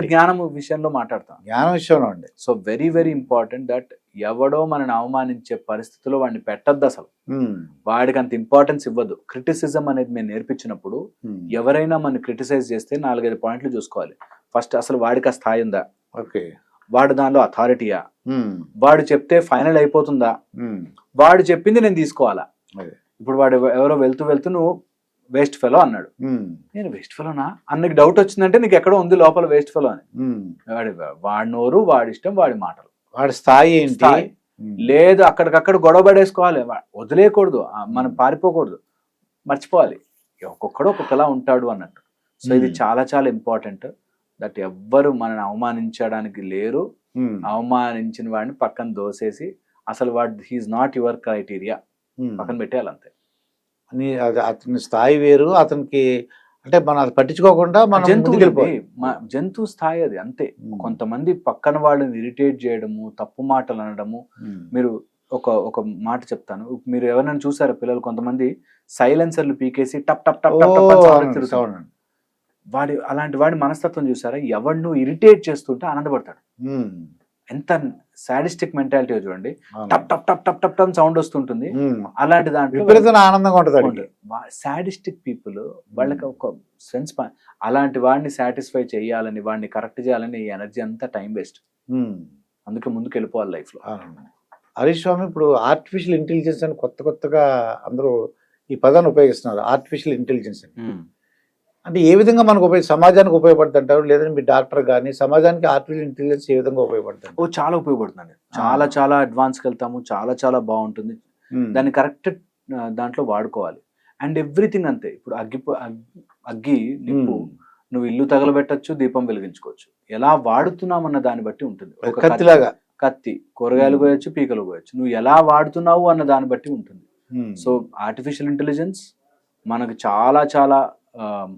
జ్ఞానం విషయంలో మాట్లాడతాను, జ్ఞానం విషయంలో అండి. So very very important that ఎవడో మనని అవమానించే పరిస్థితిలో వాడిని పెట్టద్దు, అసలు వాడికి అంత ఇంపార్టెన్స్ ఇవ్వద్దు. క్రిటిసిజం అనేది మేము నేర్పించినప్పుడు ఎవరైనా మనం క్రిటిసైజ్ చేస్తే 4-5 పాయింట్లు చూసుకోవాలి. ఫస్ట్ అసలు వాడికి ఆ స్థాయి ఉందా, వాడు దానిలో అథారిటీయా, వాడు చెప్తే ఫైనల్ అయిపోతుందా, వాడు చెప్పింది నేను తీసుకోవాలా. ఇప్పుడు వాడు ఎవరో వెళ్తూ నువ్వు వేస్ట్ ఫెలో అన్నాడు, నేను వేస్ట్ ఫెలోనా అన్నకి డౌట్ వచ్చిందంటే నీకు ఎక్కడో ఉంది లోపల వేస్ట్ ఫెలో అని. వాడి నోరు, వాడి ఇష్టం, వాడి మాటలు, వాడి స్థాయి ఏంటి లేదు, అక్కడికక్కడ గొడవ పడేసుకోవాలి, వదిలేయకూడదు, మనం పారిపోకూడదు, మర్చిపోవాలి, ఒక్కొక్కడు ఒక్కొక్కలా ఉంటాడు అన్నట్టు. సో ఇది చాలా చాలా ఇంపార్టెంట్ దట్ ఎవ్వరు మనని అవమానించడానికి లేరు. అవమానించిన వాడిని పక్కన దోసేసి అసలు వాడు హీఈస్ నాట్ యువర్ క్రైటీరియా పక్కన పెట్టేయాలి అంతే. అతని స్థాయి వేరు, అతనికి అంటే మనం అది పట్టించుకోకుండా మనం జంతువు స్థాయి అది అంతే. కొంతమంది పక్కన వాళ్ళని ఇరిటేట్ చేయడము, తప్పు మాటలు అనడము, మీరు ఒక ఒక మాట చెప్తాను. మీరు ఎవరైనా చూసారా పిల్లలు కొంతమంది సైలెన్సర్లు పీకేసి టప్ టప్ టప్ టప్ టప్ అని sound తిరుగుతారు. అవునండి. అలాంటి వాడి మనస్తత్వం చూసారా? ఎవరిను ఇరిటేట్ చేస్తుంటే ఆనందపడతాడు. ఎంత సాడిస్టిక్ మెంటాలిటీ చూడండి. టప్ టప్ టప్ టప్ టప్ టప్ సౌండ్ వస్తుంటుంది. అలాంటి దాంట్లో విపరీతమైన ఆనందంగా ఉంటుంది. సాడిస్టిక్ పీపుల్ వాళ్ళకి ఒక సెన్స్, అలాంటి వాడిని సాటిస్ఫై చేయాలని, వాడిని కరెక్ట్ చేయాలని ఈ ఎనర్జీ అంతా టైం వేస్ట్. అందుకే ముందుకు వెళ్ళిపోవాలి లైఫ్ లో. హరీష్ స్వామి, ఇప్పుడు ఆర్టిఫిషియల్ ఇంటెలిజెన్స్ అని కొత్తగా అందరూ ఈ పదాన్ని ఉపయోగిస్తున్నారు. ఆర్టిఫిషియల్ ఇంటెలిజెన్స్ అని అంటే ఏ విధంగా మనకు సమాజానికి ఉపయోగపడుతుంది అంటారు? లేదంటే మీ డాక్టర్ కానీ సమాజానికి ఆర్టిఫిషియల్ ఇంటెలిజెన్స్ ఏ విధంగా ఉపయోగపడుతుంది? చాలా ఉపయోగపడుతుంది. చాలా అడ్వాన్స్కి వెళ్తాము. చాలా బాగుంటుంది. దాన్ని కరెక్ట్ దాంట్లో వాడుకోవాలి. అండ్ ఎవ్రీథింగ్ అంతే. ఇప్పుడు అగ్గి నిప్పు, నువ్వు ఇల్లు తగలబెట్టచ్చు, దీపం వెలిగించుకోవచ్చు. ఎలా వాడుతున్నామన్న దాన్ని బట్టి ఉంటుంది. కత్తిలాగా కత్తి కూరగాయలు కోయచ్చు, పీకలు కోయచ్చు. నువ్వు ఎలా వాడుతున్నావు అన్న దాన్ని బట్టి ఉంటుంది. సో ఆర్టిఫిషియల్ ఇంటెలిజెన్స్ మనకు చాలా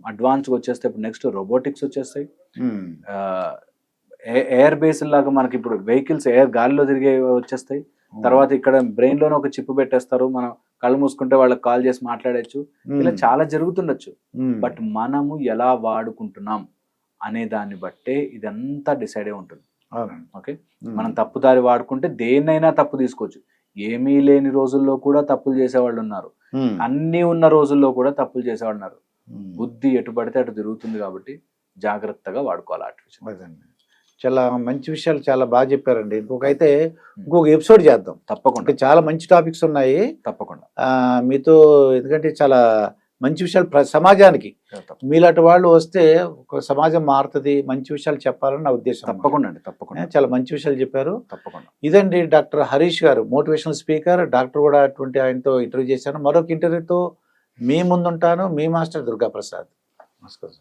అడ్వాన్స్గా వచ్చేస్తాయి. ఇప్పుడు నెక్స్ట్ రోబోటిక్స్ వచ్చేస్తాయి. ఎయిర్ బేస్ లాగా మనకి ఇప్పుడు వెహికల్స్ గాలిలో తిరిగే వచ్చేస్తాయి. తర్వాత ఇక్కడ బ్రెయిన్ లోనే ఒక చిప్ పెట్టేస్తారు. మనం కళ్ళు మూసుకుంటే వాళ్ళకి కాల్ చేసి మాట్లాడచ్చు. ఇలా చాలా జరుగుతుండొచ్చు. బట్ మనము ఎలా వాడుకుంటున్నాం అనే దాన్ని బట్టే ఇదంతా డిసైడ్ అయి ఉంటుంది. ఓకే, మనం తప్పుదారి వాడుకుంటే దేన్నైనా తప్పు తీసుకోవచ్చు. ఏమీ లేని రోజుల్లో కూడా తప్పులు చేసేవాళ్ళు ఉన్నారు. అన్ని ఉన్న రోజుల్లో కూడా తప్పులు చేసేవాళ్ళు ఉన్నారు. బుద్ధి ఎటు పడితే అటు తిరుగుతుంది. కాబట్టి జాగ్రత్తగా వాడుకోవాలి ఆర్టిఫిషియల్. చాలా మంచి విషయాలు చాలా బాగా చెప్పారండి. ఇంకొక ఎపిసోడ్ చేద్దాం తప్పకుండా. చాలా మంచి టాపిక్స్ ఉన్నాయి తప్పకుండా మీతో. ఎందుకంటే చాలా మంచి విషయాలు సమాజానికి మీలాంటి వాళ్ళు వస్తే ఒక సమాజం మారుతుంది. మంచి విషయాలు చెప్పాలని నా ఉద్దేశం. తప్పకుండా అండి, తప్పకుండా. చాలా మంచి విషయాలు చెప్పారు. తప్పకుండా. ఇదండి డాక్టర్ హరీష్ గారు, మోటివేషనల్ స్పీకర్, డాక్టర్ కూడా అటువంటి ఆయనతో ఇంటర్వ్యూ చేశాను. మరొక ఇంటర్వ్యూతో మీ ముందుంటాను. మీ మాస్టర్ దుర్గా ప్రసాద్. నమస్కారం.